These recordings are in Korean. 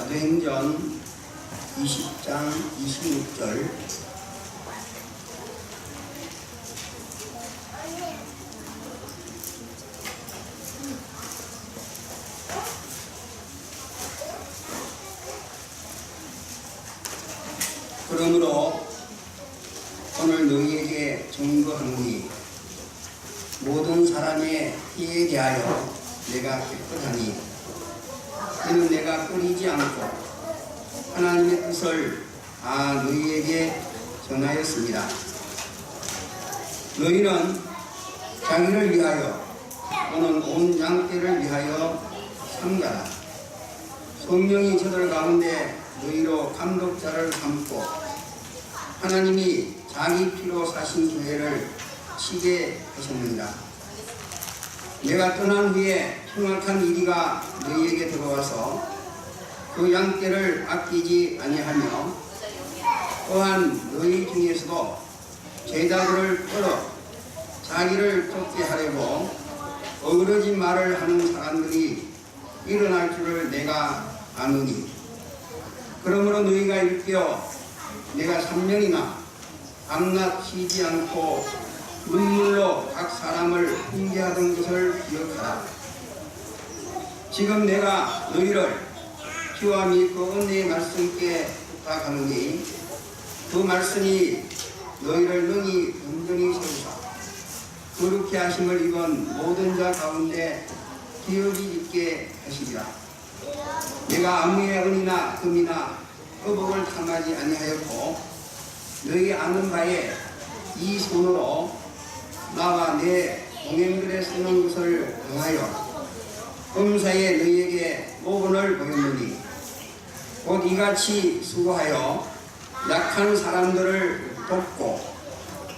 사도행전 20장 26절 그러므로 오늘 너희에게 증거하노니 모든 사람의 피에 대하여 내가 깨끗하니 이는 내가 끊이지 않고 하나님의 뜻을 다 너희에게 전하였습니다. 너희는 자기를 위하여 또는 온 양떼를 위하여 상자라. 성령이 저들 가운데 너희로 감독자를 삼고 하나님이 자기 피로 사신 교회를 치게 하셨느니라. 내가 떠난 후에 흉악한 이리가 너희에게 들어와서 그 양떼를 아끼지 아니하며 또한 너희 중에서도 제자들을 끌어 자기를 쫓게 하려고 어그러진 말을 하는 사람들이 일어날 줄을 내가 아노니 그러므로 너희가 일깨어 내가 3년이나 밤낮 쉬지 않고 눈물로 각 사람을 훈계하던 것을 기억하라. 지금 내가 너희를 피와 및 그 은혜의 말씀께 부탁하노니 그 말씀이 너희를 능히 든든히 세우사 거룩히 하심을 입은 모든 자 가운데 기억이 있게 하시리라. 내가 아무의 은이나 금이나 의복을 탐하지 아니하였고 너희 아는 바에 이 손으로 나와 내 동행들의 쓰는 것을 당하여 범사에 너희에게 모본을 보였느니 곧 이같이 수고하여 약한 사람들을 돕고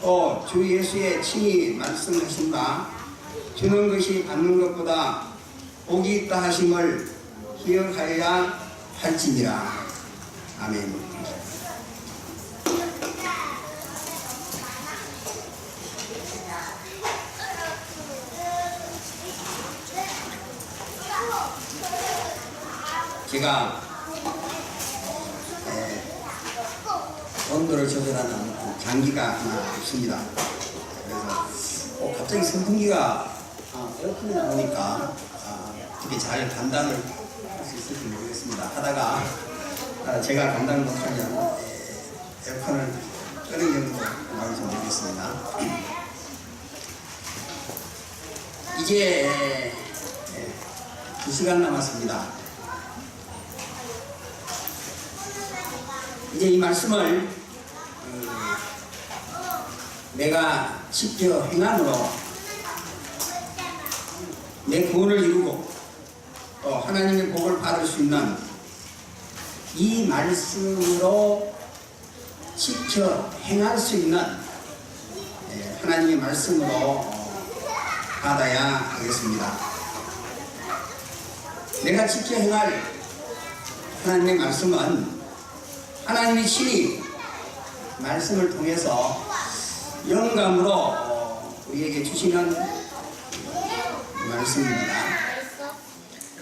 또 주 예수의 친히 말씀하신 바 주는 것이 받는 것보다 복이 있다 하심을 기억하여야 할지니라. 아멘. 제가 온도를 조절하는 장기가 하나 있습니다. 그래서 갑자기 선풍기가 에어컨이 나오니까 어떻게 잘 감당을 할 수 있을지 모르겠습니다. 하다가 제가 감당을 못하면 에어컨을 끄는 경우도 나올지 모르겠습니다. 이제 2시간 남았습니다. 이제 이 말씀을 내가 직접 행함으로 내 구원을 이루고 또 하나님의 복을 받을 수 있는 이 말씀으로 직접 행할 수 있는 하나님의 말씀으로 받아야 하겠습니다. 내가 직접 행할 하나님의 말씀은 하나님이 친히 말씀을 통해서 영감으로 우리에게 주시는 말씀입니다.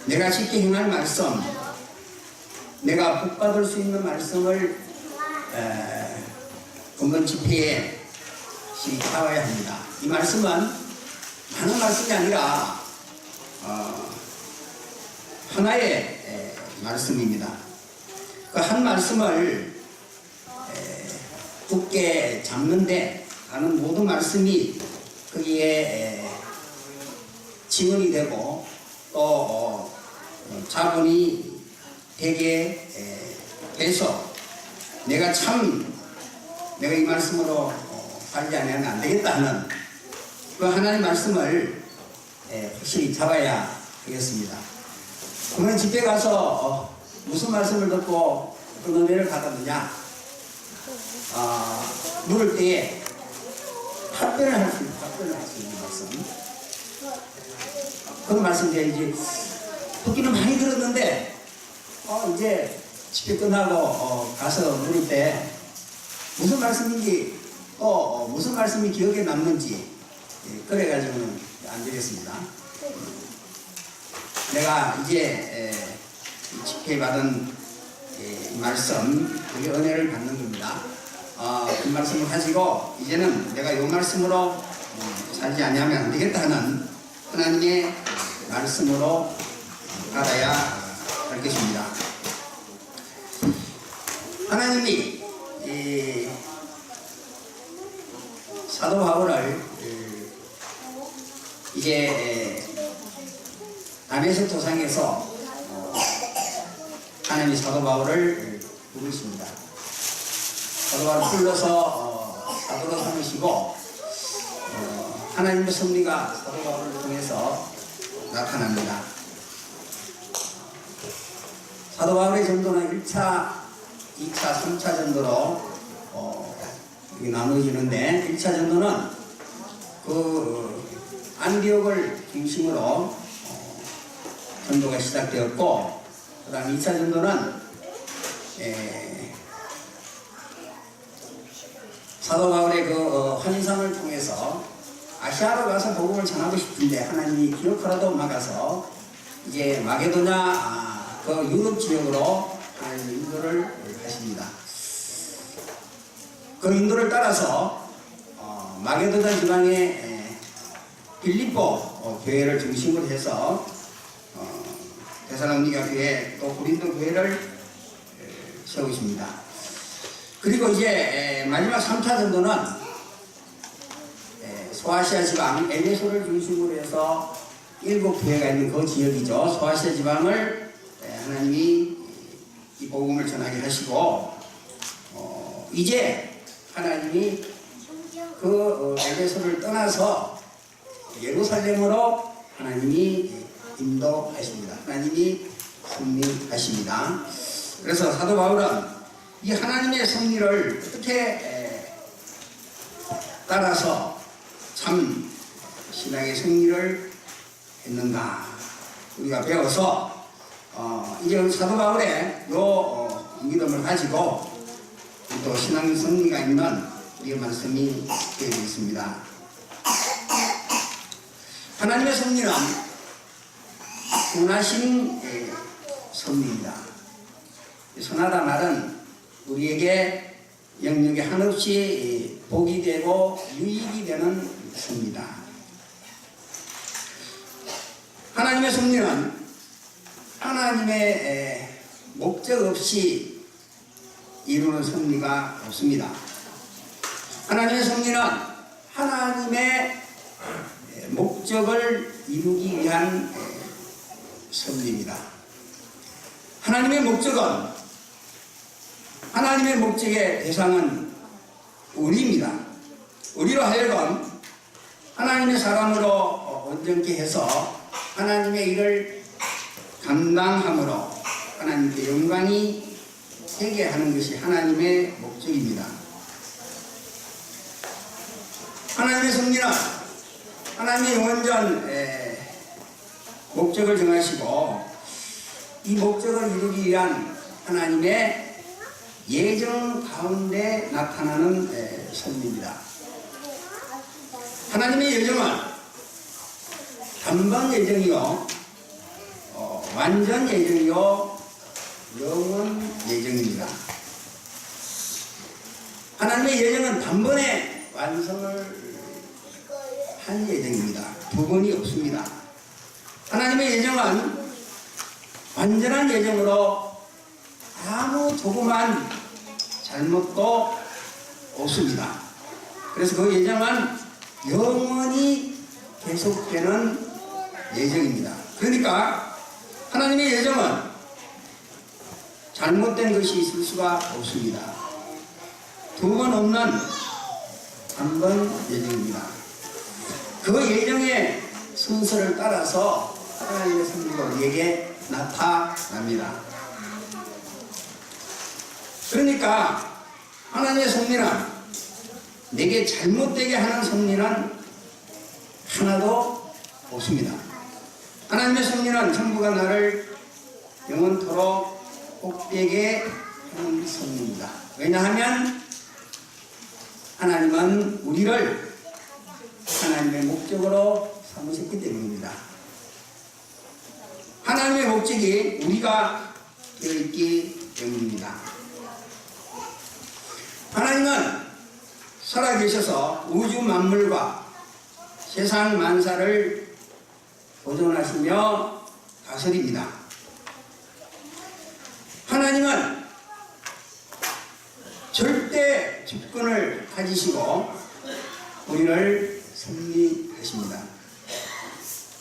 내가 쉽게 행할 말씀, 내가 복받을 수 있는 말씀을 금번 집회에 시작해야 합니다. 이 말씀은 많은 말씀이 아니라 하나의 말씀입니다. 그 한 말씀을 굳게 잡는데 하는 모든 말씀이 거기에 지원이 되고 또 자본이 되게 해서 내가 이 말씀으로 살지 않으면 안 되겠다 하는 그 하나님의 말씀을 확실히 잡아야 하겠습니다. 그러면 집에 가서 무슨 말씀을 듣고 어떤 은혜를 받았느냐? 물을 때에 답변을 할 수 있는 말씀. 그런 말씀 이제 듣기는 많이 들었는데 이제 집회 끝나고 가서 물을 때 무슨 말씀인지 또 무슨 말씀이 기억에 남는지 그래가지고는 안 되겠습니다. 내가 이제 집회 받은 말씀, 우리 은혜를 받는 겁니다. 그 말씀을 가지고 이제는 내가 이 말씀으로 살지 아니하면 안 되겠다는 하나님의 말씀으로 알아야 할 것입니다. 하나님이 사도 바울을 이제 다메섹 도상에서 하나님이 사도 바울을 부르십니다. 사도 바울을 불러서 사도로 삼으시고 하나님의 섭리가 사도 바울을 통해서 나타납니다. 사도 바울의 전도는 1차, 2차, 3차 전도로 나누어지는데 1차 전도는 그 안디옥을 중심으로 전도가 시작되었고, 그 다음 2차 전도는 사도 바울의 그 환상을 통해서 아시아로 가서 복음을 전하고 싶은데 하나님이 기어코라도 막아서 이제 마게도냐 그 유럽 지역으로 하나님 인도를 하십니다. 그 인도를 따라서 마게도냐 지방의 빌립보 교회를 중심으로 해서 데살로니가 교회 또 고린도 교회를 세우십니다. 그리고 이제 마지막 3차 전도는 소아시아 지방 에베소를 중심으로 해서 7교회가 있는 그 지역이죠. 소아시아 지방을 하나님이 이 복음을 전하게 하시고 이제 하나님이 그 에베소를 떠나서 예루살렘으로 하나님이 인도하십니다. 하나님이 섭리하십니다. 그래서 사도 바울은 이 하나님의 섭리를 어떻게 따라서 참 신앙의 승리를 했는가 우리가 배워서 이제 사도 바울의 요 믿음을 가지고 또 신앙 승리가 있는 우리의 말씀이 되어 있습니다. 하나님의 섭리는 선하신 섭리입니다. 선하다 말은 우리에게 영역에 한없이 복이 되고 유익이 되는 섭리입니다. 하나님의 섭리는 하나님의 목적 없이 이루는 섭리가 없습니다. 하나님의 섭리는 하나님의 목적을 이루기 위한 섭리입니다. 하나님의 목적의 대상은 우리입니다. 우리로 하여금 하나님의 사람으로 온전케 해서 하나님의 일을 감당함으로 하나님께 영광이 되게 하는 것이 하나님의 목적입니다. 하나님의 섭리는 하나님의 원전 목적을 정하시고 이 목적을 이루기 위한 하나님의 예정 가운데 나타나는 섭리입니다. 하나님의 예정은 단번 예정이요, 완전 예정이요, 영원 예정입니다. 하나님의 예정은 단번에 완성을 한 예정입니다. 두 번이 없습니다. 하나님의 예정은 완전한 예정으로 아무 조그만 잘못도 없습니다. 그래서 그 예정은 영원히 계속되는 예정입니다. 그러니까 하나님의 예정은 잘못된 것이 있을 수가 없습니다. 두 번 없는 한 번 예정입니다. 그 예정의 순서를 따라서 하나님의 섭리가 우리에게 나타납니다. 그러니까 하나님의 섭리는 내게 잘못되게 하는 섭리는 하나도 없습니다. 하나님의 섭리는 전부가 나를 영원토록 복되게 하는 섭리입니다. 왜냐하면 하나님은 우리를 하나님의 목적으로 삼으셨기 때문입니다. 하나님의 목적이 우리가 되어 있기 때문입니다. 하나님은 살아계셔서 우주 만물과 세상 만사를 보존하시며 다스립니다. 하나님은 절대 주권을 가지시고 우리를 섭리하십니다.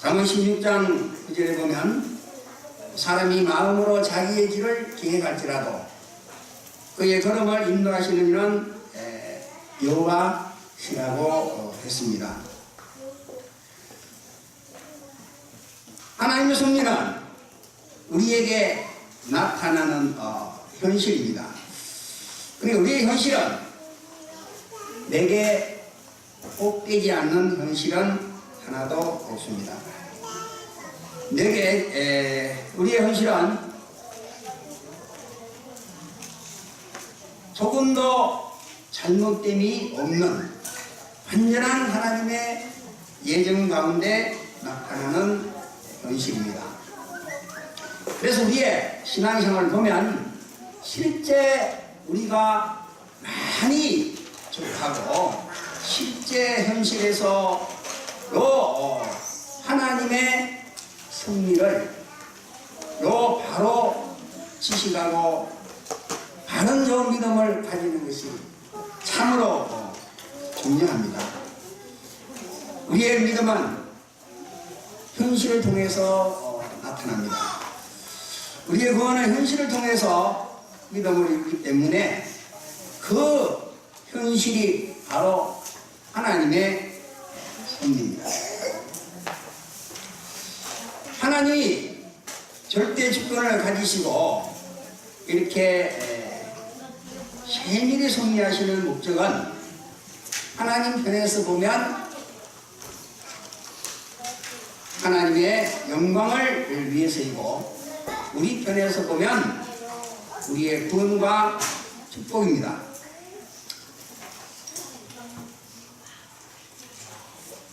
잠언 16장 9절에 보면 사람이 마음으로 자기의 길을 계획할지라도 그의 걸음을 인도하시는 이는 여호와시라고 했습니다. 하나님의 섭리는 우리에게 나타나는 현실입니다. 그리고 우리의 현실은 내게 꼭 되지 않는 현실은 하나도 없습니다. 우리의 현실은 조금도 잘못됨이 없는 완전한 하나님의 예정 가운데 나타나는 현실입니다. 그래서 우리의 신앙생활을 보면 실제 우리가 많이 접하고 실제 현실에서도 하나님의 섭리를 바로 지식하고 바른 좋은 믿음을 가지는 것이 참으로 중요합니다. 우리의 믿음은 현실을 통해서 나타납니다. 우리의 구원은 현실을 통해서 믿음으로 있기 때문에 그 현실이 바로 하나님의 섭리입니다. 하나님이 절대 주권을 가지시고 이렇게 세밀히 섭리하시는 목적은 하나님 편에서 보면 하나님의 영광을 위해서이고 우리 편에서 보면 우리의 구원과 축복입니다.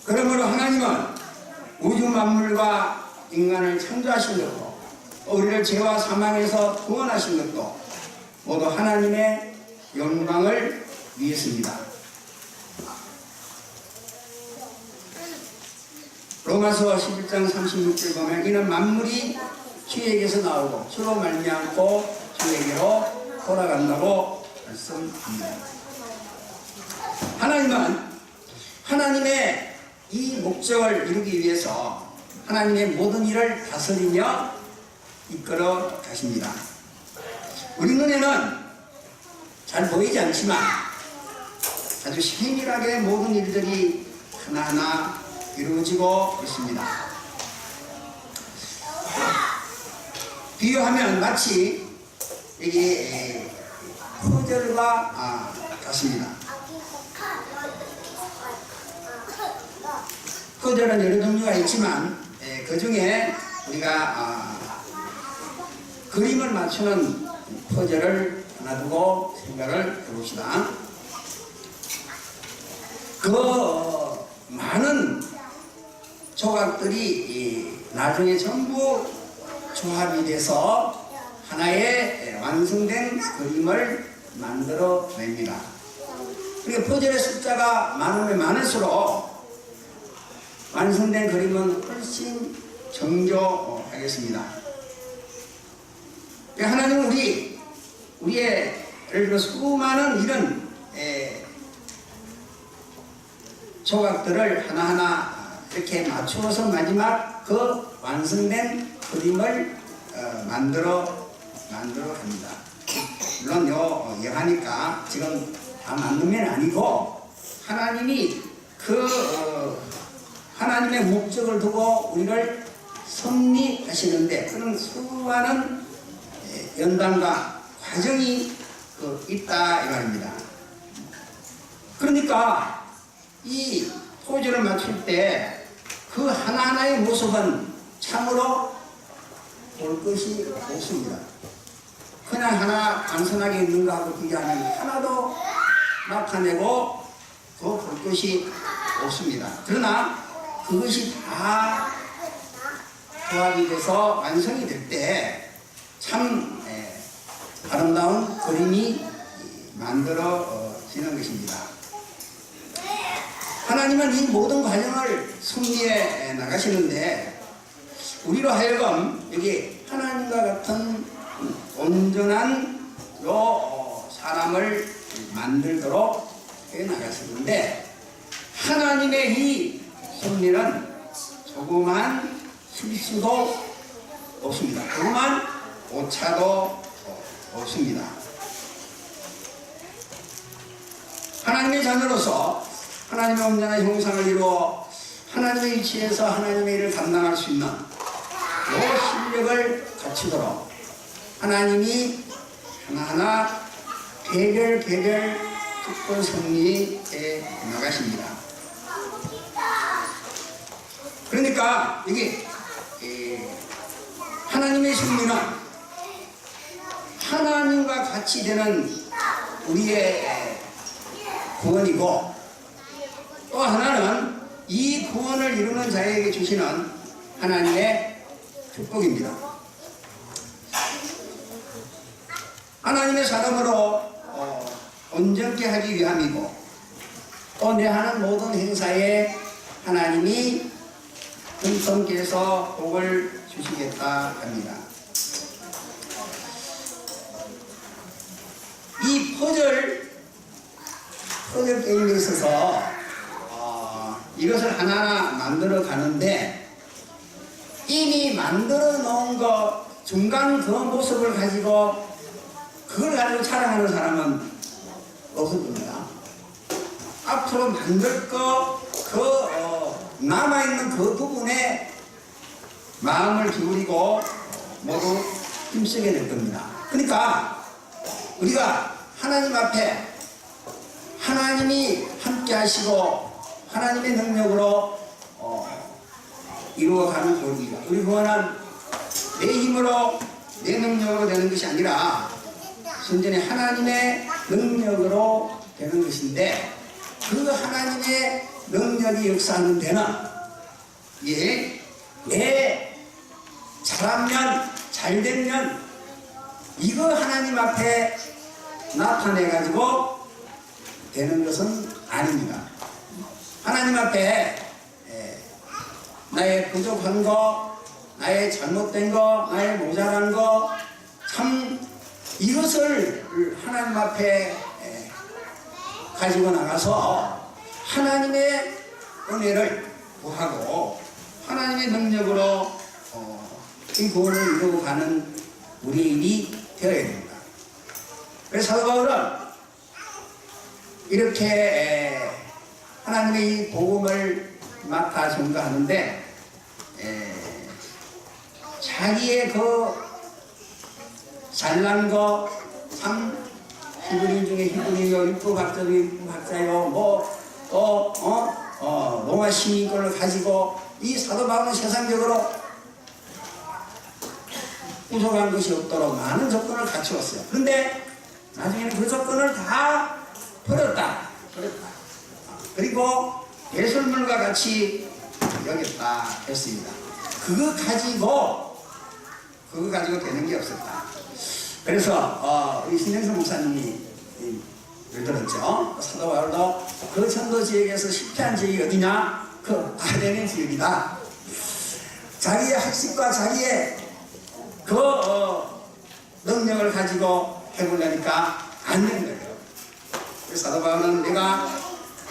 그러므로 하나님은 우주 만물과 인간을 창조하신 것도 우리를 죄와 사망에서 구원하신 것도 모두 하나님의 영광을 위해서입니다. 로마서 11장 36절 보면 이는 만물이 주에게서 나오고 주로 말미암고 주에게로 돌아간다고 말씀합니다. 하나님은 하나님의 이 목적을 이루기 위해서 하나님의 모든 일을 다스리며 이끌어 가십니다. 우리 눈에는 잘 보이지 않지만 아주 세밀하게 모든 일들이 하나하나 이루어지고 있습니다. 비유하면 마치 이게 퍼즐과 같습니다. 퍼즐은 여러 종류가 있지만 그 중에 우리가 그림을 맞추는 퍼즐을 하나 두고 생각을 해봅시다. 그 많은 조각들이 나중에 전부 조합이 돼서 하나의 완성된 그림을 만들어 냅니다. 그러니까 퍼즐의 숫자가 많으면 많을수록 완성된 그림은 훨씬 정교하겠습니다. 하나님은 우리의 예를 들어 수많은 이런 조각들을 하나하나 이렇게 맞추어서 마지막 그 완성된 그림을 만들어 갑니다. 물론 여하니까 지금 다 만든 면 아니고 하나님이 하나님의 목적을 두고 우리를 섭리하시는데 그런 수많은 연단과 과정이 있다 이 말입니다. 그러니까 이 포즈를 맞출 때 그 하나하나의 모습은 참으로 볼 것이 없습니다. 그냥 하나 단순하게 있는 거하고 비교하면 하나도 나타내고 볼 것이 없습니다. 그러나 그것이 다 조합이 돼서 완성이 될 때 참 아름다운 그림이 만들어지는 것입니다. 하나님은 이 모든 과정을 승리해 나가시는데 우리로 하여금 여기 하나님과 같은 온전한 사람을 만들도록 해 나가시는데 하나님의 이 승리는 조그만 실수도 없습니다. 조그만 오차도 없습니다. 하나님의 자녀로서 하나님의 온전한 형상을 이루어 하나님의 위치에서 하나님의 일을 감당할 수 있는 이 실력을 갖추도록 하나님이 하나하나 개별 특권 승리해 나가십니다. 그러니까 여기 하나님의 승리는 하나님과 같이 되는 우리의 구원이고 또 하나는 이 구원을 이루는 자에게 주시는 하나님의 축복입니다. 하나님의 사람으로 온전케 하기 위함이고 또 내 하는 모든 행사에 하나님이 풍성케해서 복을 주시겠다 합니다. 이 퍼즐 게임에 있어서 이것을 하나하나 만들어 가는데 이미 만들어 놓은 거 중간 그 모습을 가지고 그걸 가지고 자랑하는 사람은 없을 겁니다. 앞으로 만들 거 남아있는 그 부분에 마음을 기울이고 모두 힘쓰게 될 겁니다. 그러니까 우리가 하나님 앞에 하나님이 함께 하시고 하나님의 능력으로 이루어가는 구원입니다. 우리 구원은 내 힘으로 내 능력으로 되는 것이 아니라 순전히 하나님의 능력으로 되는 것인데 그 하나님의 능력이 역사하는 데는 내 잘하면 잘되면 이거 하나님 앞에 나타내 가지고 되는 것은 아닙니다. 하나님 앞에 나의 부족한 거, 나의 잘못된 거, 나의 모자란 거, 참 이것을 하나님 앞에 가지고 나가서 하나님의 은혜를 구하고 하나님의 능력으로 이 구원을 이루고 가는 우리의 일이 되어야 됩니다. 그래서 사도 바울은 이렇게 하나님의 이 복음을 맡아 전가하는데 자기의 그 잘난 거 참 히브리인 중에 히브리요 율법학자도 율법학자요 로마 시민권을 가지고 이 사도 바울은 세상적으로 부족한 것이 없도록 많은 조건을 갖추었어요. 그런데 나중에는 그 조건을 다 버렸다. 그리고 배설물과 같이 여겼다 했습니다. 그거 가지고 되는 게 없었다. 그래서 우리 신영수 목사님이 들었죠. 사도 바울도 그 전도 지역에서 실패한 지역이 어디냐? 그 아덴의 지역이다. 자기의 학식과 자기의 그 능력을 가지고 해보려니까 안 되는 거예요. 그래서 사도 바울은 내가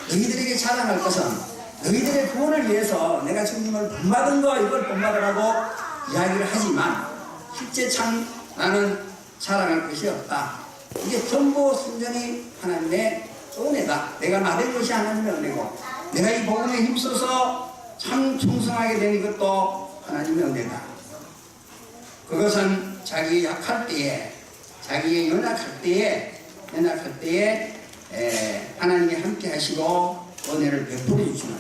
너희들에게 자랑할 것은 너희들의 구원을 위해서 내가 주님을 본받은 거 이걸 본받으라고 이야기를 하지만 실제 참 나는 자랑할 것이 없다. 이게 전부 순전히 하나님의 은혜다. 내가 나된 것이 하나님의 은혜고 내가 이 복음에 힘써서 참 충성하게 된 것도 하나님의 은혜다. 그것은 자기 약할 때에 자기의 연약할 때에 하나님이 함께 하시고 은혜를 베풀어 주시는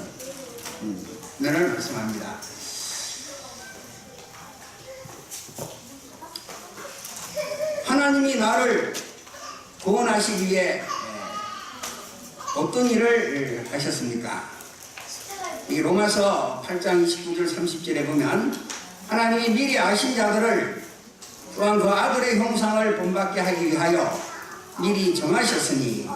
은혜를 말씀합니다. 하나님이 나를 구원하시기 위해 어떤 일을 하셨습니까? 이 로마서 8장 29절 30절에 보면 하나님이 미리 아신 자들을 또한 그 아들의 형상을 본받게 하기 위하여 미리 정하셨으니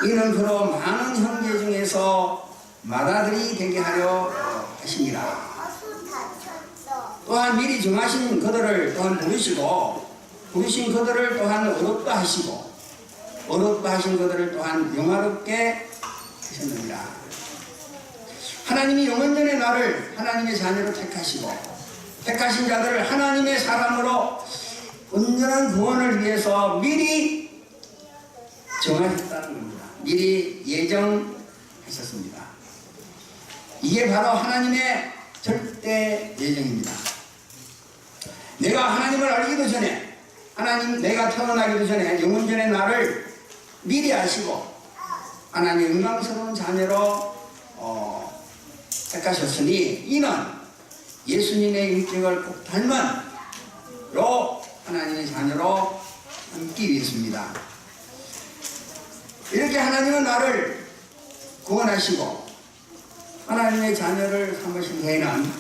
이는 그로 많은 형제 중에서 맏아들이 되게 하려 하시니라. 또한 미리 정하신 그들을 또한 부르신 그들을 또한 어렵다 하시고 어렵다 하신 그들을 또한 영화롭게 하셨느니라. 하나님이 영원전에 나를 하나님의 자녀로 택하신 자들을 하나님의 사람으로 온전한 구원을 위해서 미리 정하셨다는 겁니다. 미리 예정하셨습니다. 이게 바로 하나님의 절대 예정입니다. 내가 하나님을 알기도 전에 내가 태어나기도 전에 영원전에 나를 미리 아시고 하나님의 영광스러운 자녀로 택하셨으니 이는 예수님의 인격을 꼭 닮은 하나님의 자녀로 삼기 위해서입니다. 이렇게 하나님은 나를 구원하시고 하나님의 자녀를 삼으신 후에는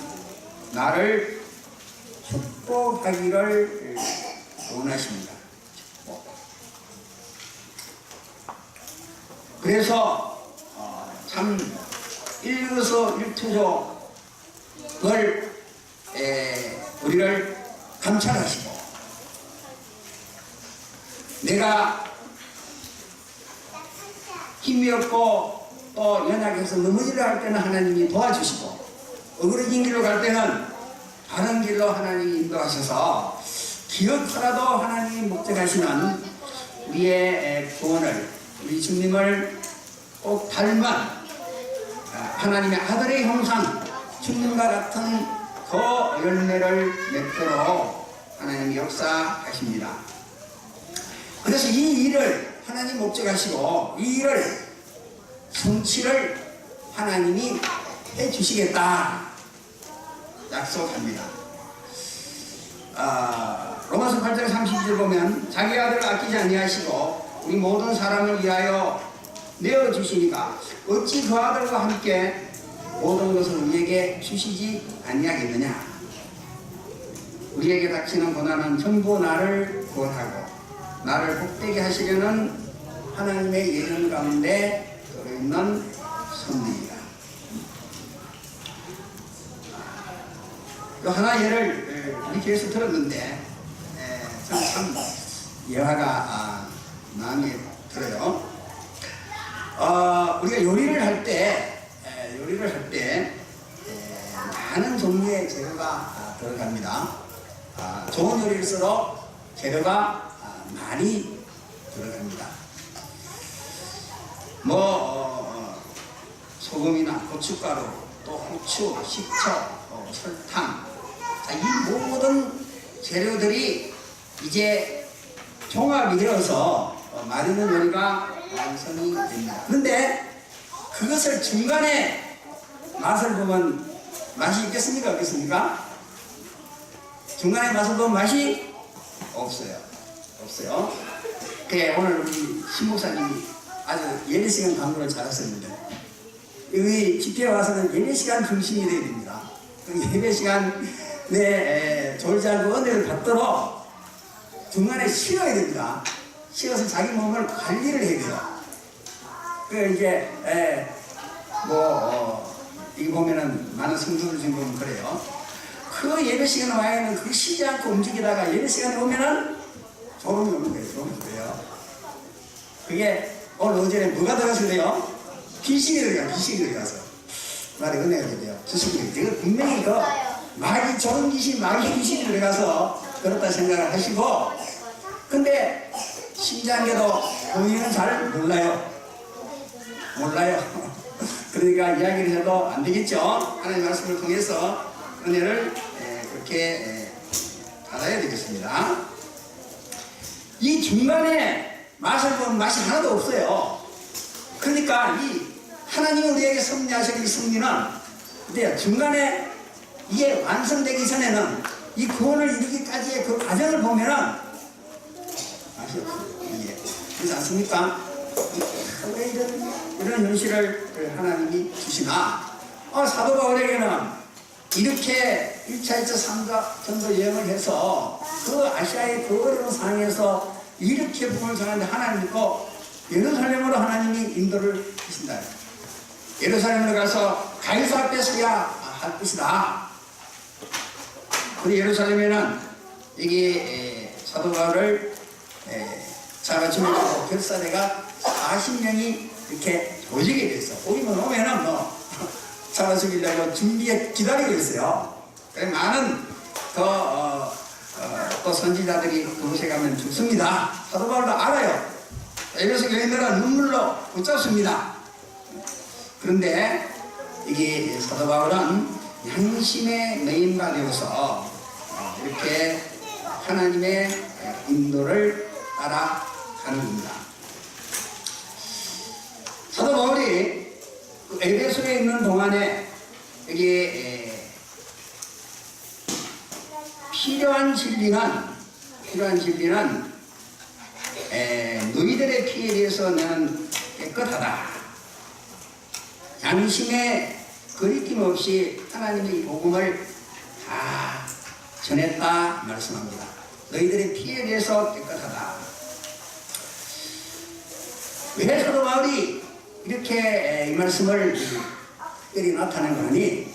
나를 축복하기를 원하십니다. 그래서 참 일거수일투족을 우리를 감찰하시고 내가 힘이 없고 또 연약해서 넘어지려 할 때는 하나님이 도와주시고 어그러진 길로 갈 때는 바른 길로 하나님이 인도하셔서 기어커라도 하나님이 목적하시는 우리의 구원을 우리 주님을 꼭 닮은 하나님의 아들의 형상 주님과 같은 그 열매를 맺도록 하나님이 역사하십니다. 그래서 이 일을 하나님 목적하시고 이 일을 성취를 하나님이 해주시겠다 약속합니다. 로마서 8장 32절 보면 자기 아들을 아끼지 아니하시고 우리 모든 사람을 위하여 내어주시니까 어찌 그 아들과 함께 모든 것을 우리에게 주시지 아니하겠느냐. 우리에게 닥치는 고난은 전부 나를 구원하고 나를 복되게 하시려는 하나님의 예정 가운데 들어있는 섭리입니다. 또 하나 예를 우리 교회에서 들었는데 참 예화가 마음에 들어요. 우리가 요리를 할 때 많은 종류의 재료가 들어갑니다. 좋은 요리일수록 재료가 많이 들어갑니다. 소금이나 고춧가루, 또 후추, 식초, 설탕, 이 모든 재료들이 이제 종합이 되어서 맛있는 요리가 완성이 됩니다. 그런데 그것을 중간에 맛을 보면 맛이 있겠습니까? 없겠습니까? 중간에 맛을 보면 맛이 없어요. 그래, 오늘 우리 신목사님이 아주 예배 시간 강구를 잘하셨는데 여기 집회에 와서는 예배 시간 중심이 되어야 됩니다. 예배 시간에 졸지않고 은혜를 받도록 중간에 쉬어야 됩니다. 쉬어서 자기 몸을 관리를 해야 돼요. 이제 이거 보면은 많은 성도들 중에 보면 그래요. 그 예배 시간에 와야는 그 쉬지 않고 움직이다가 예배 시간에 오면은 졸음이 오는 거예요. 그게 오늘 오전에 뭐가 들어가서요? 귀신이 들어가서 말에 은혜가 돼요. 주식이 이거 분명히 그 마귀 좋은 귀신, 마귀 귀신이 들어가서 그렇다 생각을 하시고, 근데 심장계도 본인은 잘 몰라요. 그러니까 이야기를 해도 안 되겠죠. 하나님의 말씀을 통해서 은혜를 그렇게 받아야 되겠습니다. 이 중간에 맛을 보면 맛이 하나도 없어요. 그러니까 이 하나님은 우리에게 섭리하신 이 섭리는 중간에 이게 완성되기 전에는 이 구원을 이루기까지의 그 과정을 보면은 맛이 없어요. 그렇지 않습니까? 왜 이런 현실을 하나님이 주시나? 사도 바울에게는 이렇게 1차, 2차, 3차 전도 여행을 해서 그 아시아의 그 어려운 상황에서 이렇게 복음을 전하는데 하나님 믿고 예루살렘으로 하나님이 인도를 하신다. 예루살렘으로 가서 가이사 앞에 서야 할 것이다. 그리고 예루살렘에는 이게 사도 바울을 잡아주면서 결사대가 40명이 이렇게 조직이 됐어. 오면은 뭐 잡아 죽이려고 준비해 기다리고 있어요. 많은 또 선지자들이 그곳에 가면 죽습니다. 사도 바울도 알아요. 에베소 교인들은 눈물로 붙잡습니다. 그런데 이게 사도 바울은 양심의 메인바 되어서 이렇게 하나님의 인도를 따라가는 겁니다. 사도 바울이 에베소에 있는 동안에 여기 필요한 진리는 너희들의 피에 대해서 나는 깨끗하다. 양심에 거리낌 없이 하나님의 복음을 다 전했다 말씀합니다. 너희들의 피에 대해서 깨끗하다. 왜 사도 바울이 이렇게 이 말씀을 특별히 나타낸 거니?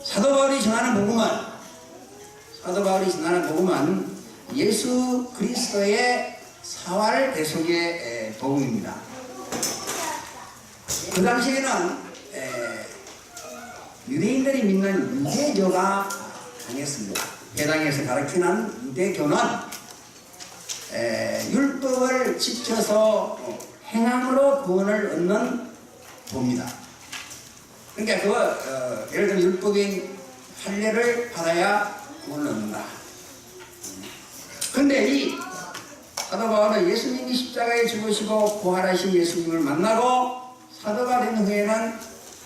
사도 바울이 전하는 복음은 예수 그리스도의 사활 대속의 복음입니다. 그 당시에는 유대인들이 믿는 유대교가 강했습니다. 회당에서 가르치는 유대교는 율법을 지켜서 행함으로 구원을 얻는 도입니다. 그러니까 예를 들면 율법인 할례를 받아야 구원을 얻는다. 그런데 이 사도 바울은 예수님이 십자가에 죽으시고 부활하신 예수님을 만나고 사도가 된 후에는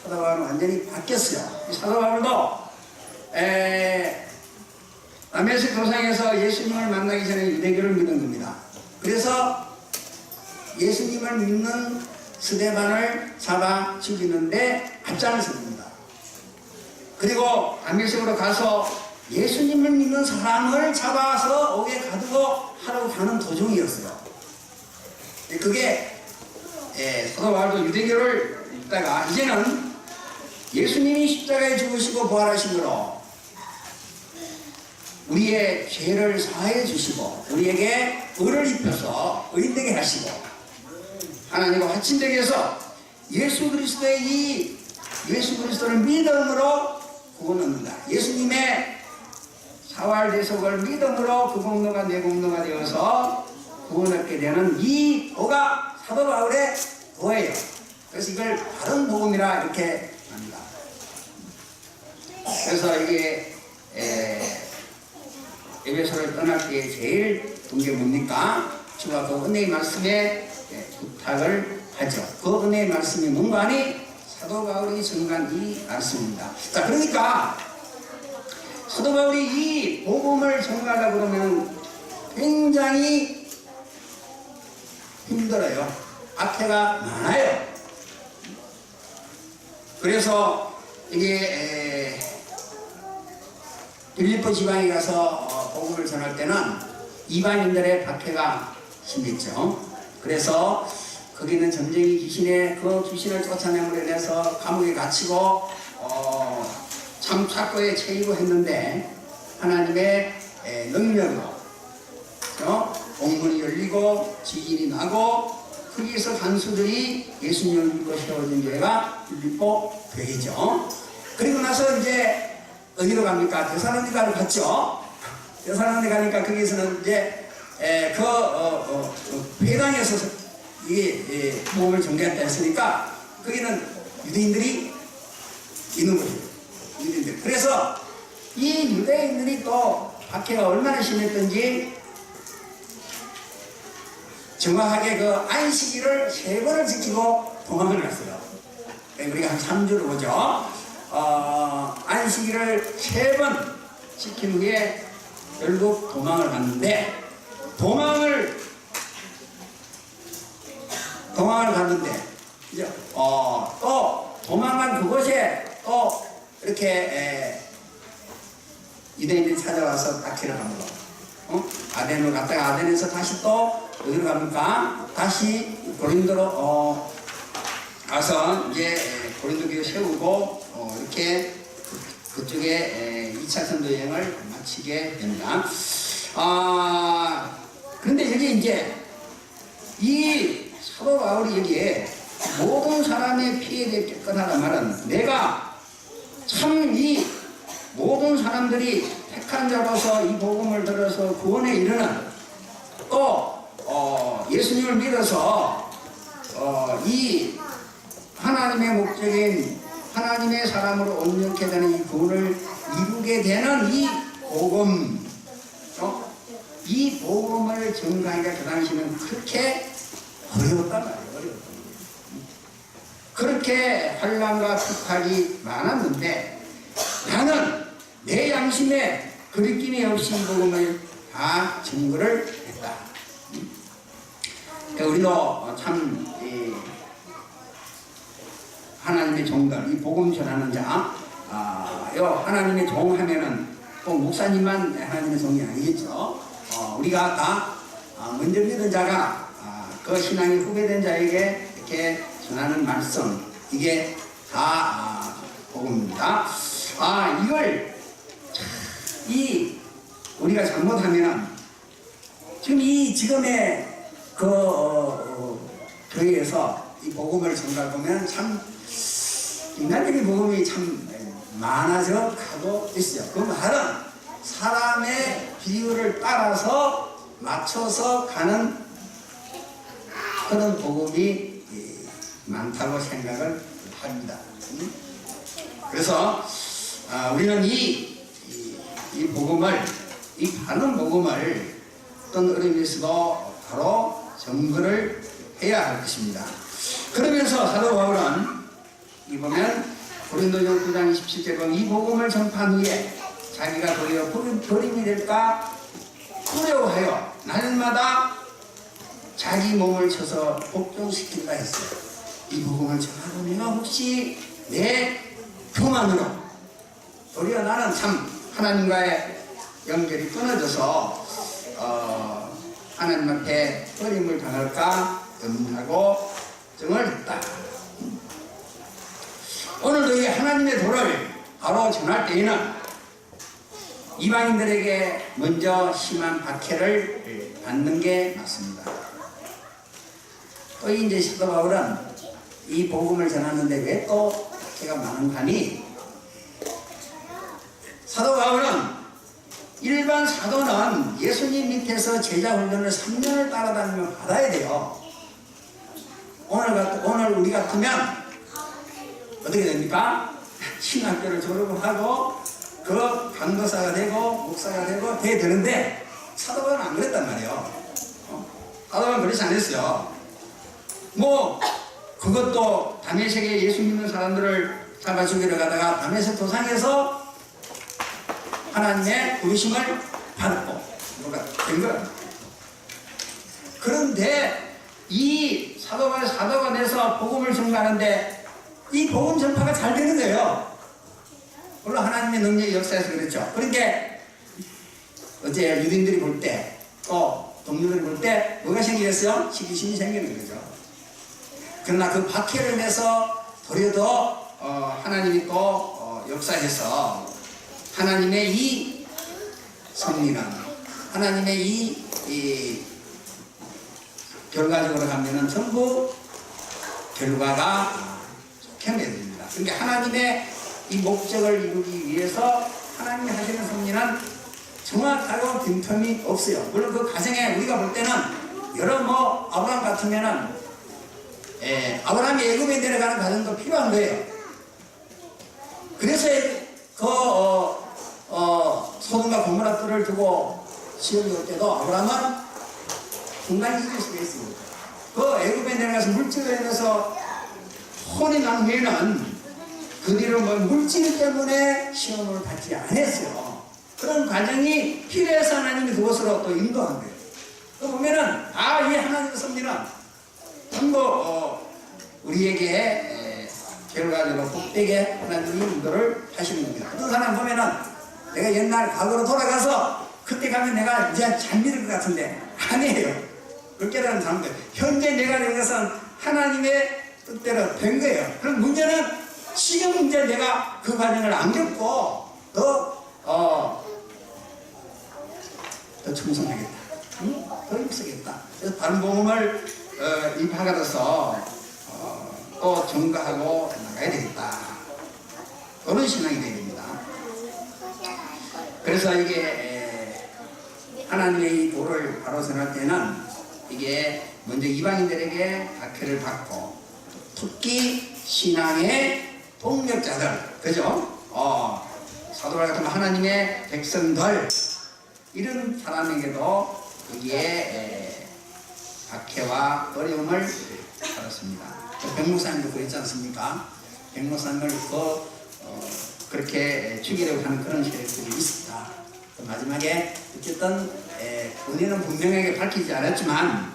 사도 바울은 완전히 바뀌었어요. 이 사도 바울도 다메섹 도상에서 예수님을 만나기 전에 유대교를 믿은 겁니다. 그래서 예수님을 믿는 스데반을 잡아 죽이는데 앞장섭니다. 그리고 다메섹으로 가서 예수님을 믿는 사람을 잡아서 옥에 가두고 하러 가는 도중이었어요. 그게 사도 바울도 유대교를 읽다가 이제는 예수님이 십자가에 죽으시고 부활하심으로 우리의 죄를 사해 주시고 우리에게 의를 입혀서 의인되게 하시고 하나님과 화친되게 해서 예수 그리스도를 믿음으로 구원 얻는다. 예수님의 사활 대속을 믿음으로 그 공로가 내 공로가 되어서 구원 얻게 되는 이 도가 사도 바울의 도예요. 그래서 이걸 바른 복음이라 이렇게 합니다. 그래서 이게 에베소를 떠날 때 제일 본 게 뭡니까? 주가 그 은혜의 말씀에 부탁을 하죠. 그 은혜의 말씀이 뭔가 하니 사도 바울이 전한 이 말씀입니다. 자, 그러니까 사도 바울이 이 복음을 전하려고 그러면 굉장히 힘들어요. 악해가 많아요. 그래서 이게 빌립보 지방에 가서 복음을 전할 때는 이방인들의 박해가 심했죠. 그래서 거기는 점쟁이 귀신에 그 귀신을 쫓아내므로 인해서 감옥에 갇히고 참 착고에 처이고 했는데 하나님의 능력으로 옥문이 열리고 지진이 나고 거기에서 간수들이 예수님을 믿고 세워진 교회가 빌립보 교회죠. 그리고 나서 이제 어디로 갑니까? 데살로니가로 갔죠. 데살로니가 가니까 거기서는 이제 회당에서 이 복음을 전개했다 했으니까 거기는 유대인들이 있는 거죠. 유대인들. 그래서 이 유대인들이 또 박해가 얼마나 심했던지 정확하게 그 안식일을 3번을 지키고 도망을 갔어요. 우리가 한 3주를 보죠. 안식일을 3번 지킨 후에 결국 도망을 갔는데 이제 또 도망간 그곳에 또 이렇게 유대인들이 찾아와서 박해를 합니다. 아덴으로 갔다가 아덴에서 다시 또 어디로 갑니까? 다시 고린도로 가서 이제 고린도 교회 세우고 이렇게 그쪽에 2차 선도 여행을 마치게 됩니다. 그런데 여기 이제 이 사도 바울이 여기에 모든 사람의 피해에 깨끗하다 말은 내가 참 이 모든 사람들이 택한 자로서 이 복음을 들어서 구원에 이르는 또 예수님을 믿어서 이 하나님의 목적인 하나님의 사람으로 온전케 되는 이 구원을 이루게 되는 이 복음, 이 복음을 전가하기가 그 당시는 그렇게 어려웠단 말이에요. 어려웠단 말이에요. 그렇게 환난과 핍박이 많았는데 나는 내 양심에 거리낌이 없이 이 복음을 다 증거를 했다. 우리도 참 하나님의 종들, 이 복음 전하는 자, 하나님의 종 하면은 꼭 목사님만 하나님의 종이 아니겠죠. 우리가 다 먼저 믿은 자가 그 신앙이 후배된 자에게 이렇게 전하는 말씀, 이게 다 복음입니다. 이걸 우리가 잘못하면 지금의 교회에서 이 복음을 전가하면 참 인간적인 복음이 참 많아져 가고 있어요. 그 말은 사람의 비율을 따라서 맞춰서 가는 그런 복음이 많다고 생각을 합니다. 그래서 우리는 이 복음을, 이 바른 복음을 어떤 어려움에서도 바로 증거를 해야 할 것입니다. 그러면서 사도 바울은 이 보면 고린도전 9장 27절 보면 이 복음을 전파한 후에 자기가 도리어 버림이 될까 두려워하여 날마다 자기 몸을 쳐서 복종시킨다 했어요. 이 복음을 전하고 내가 혹시 내 교만으로 도리어 나는 참 하나님과의 연결이 끊어져서 하나님 앞에 버림을 당할까 염려하고 정을 했다. 오늘도 이 하나님의 도를 바로 전할 때에는 이방인들에게 먼저 심한 박해를 받는 게 맞습니다. 또 이제 사도 바울은 이 복음을 전하는데 왜 또 박해가 많은가니? 사도 바울은 일반 사도는 예수님 밑에서 제자 훈련을 3년을 따라다니며 받아야 돼요. 오늘 우리 같으면 어떻게 됩니까? 신학교를 졸업하고 그 강도사가 되고 목사가 되고 돼야 되는데 사도 바울은 안 그랬단 말이에요. 사도 바울은 그렇지 않았어요. 그것도 다메섹에 예수 믿는 사람들을 잡아 죽이러 가다가 다메섹 도상에서 하나님의 부르심을 받았고 뭐가 된 거예요. 그런데 이 사도가 돼서 복음을 전가하는데 이 복음 전파가 잘 되는 거예요. 물론 하나님의 능력의 역사에서 그렇죠. 그러니까 어제 유대인들이 볼 때 또 동료들이 볼 때 뭐가 생기겠어요? 시기심이 생기는 거죠. 그러나 그 박해를 내서 도리어 하나님이 또 역사해서 하나님의 이 성리는 하나님의 이 결과적으로 가면은 전부 결과가 좋게 맺습니다. 그러니까 하나님의 이 목적을 이루기 위해서 하나님이 하시는 섭리는 정확하고 빈틈이 없어요. 물론 그 가정에 우리가 볼 때는 아브라함 같으면은 아브라함이 애굽에 내려가는 과정도 필요한 거예요. 그래서 소돔과 고모라 뜰을 두고 시험이 올 때도 아브라함은 중간 기질 수가 있습니다. 그 애굽에 내려가서 물질로 인해서 혼이 난 후에는 그 뒤로 물질 때문에 시험을 받지 않았어요. 그런 과정이 필요해서 하나님이 그것으로 또 인도한 거예요. 그 보면은 이 하나님의 섭리는 전부 우리에게 결과적으로 복되게 하나님이 인도를 하시는 겁니다. 어떤 사람 보면은 내가 옛날 과거로 돌아가서 그때 가면 내가 이제 잘 믿을 것 같은데 아니에요. 그렇게 하는 사람들. 현재 내가 된 것은 하나님의 뜻대로 된 거예요. 그럼 문제는 지금 이제 내가 그 과정을 안 겪고 더 충성하겠다. 응? 더 힘쓰겠다. 그래서 바른 복음을 입학하여서 또 증거하고 나가야 되겠다. 그런 신앙이 되야 됩니다. 그래서 이게 하나님의 이 도를 바로 선할 때는 이게 먼저 이방인들에게 박해를 받고 특히 신앙의 동력자들, 그죠? 사도 바울 같은 하나님의 백성들 이런 사람에게도 거기에 박해와 어려움을 받았습니다. 백목사님도 그랬지 않습니까? 백목사님을 그렇게 죽이려고 하는 그런 세력들이 있습니다. 마지막에 어쨌든 본인은 분명하게 밝히지 않았지만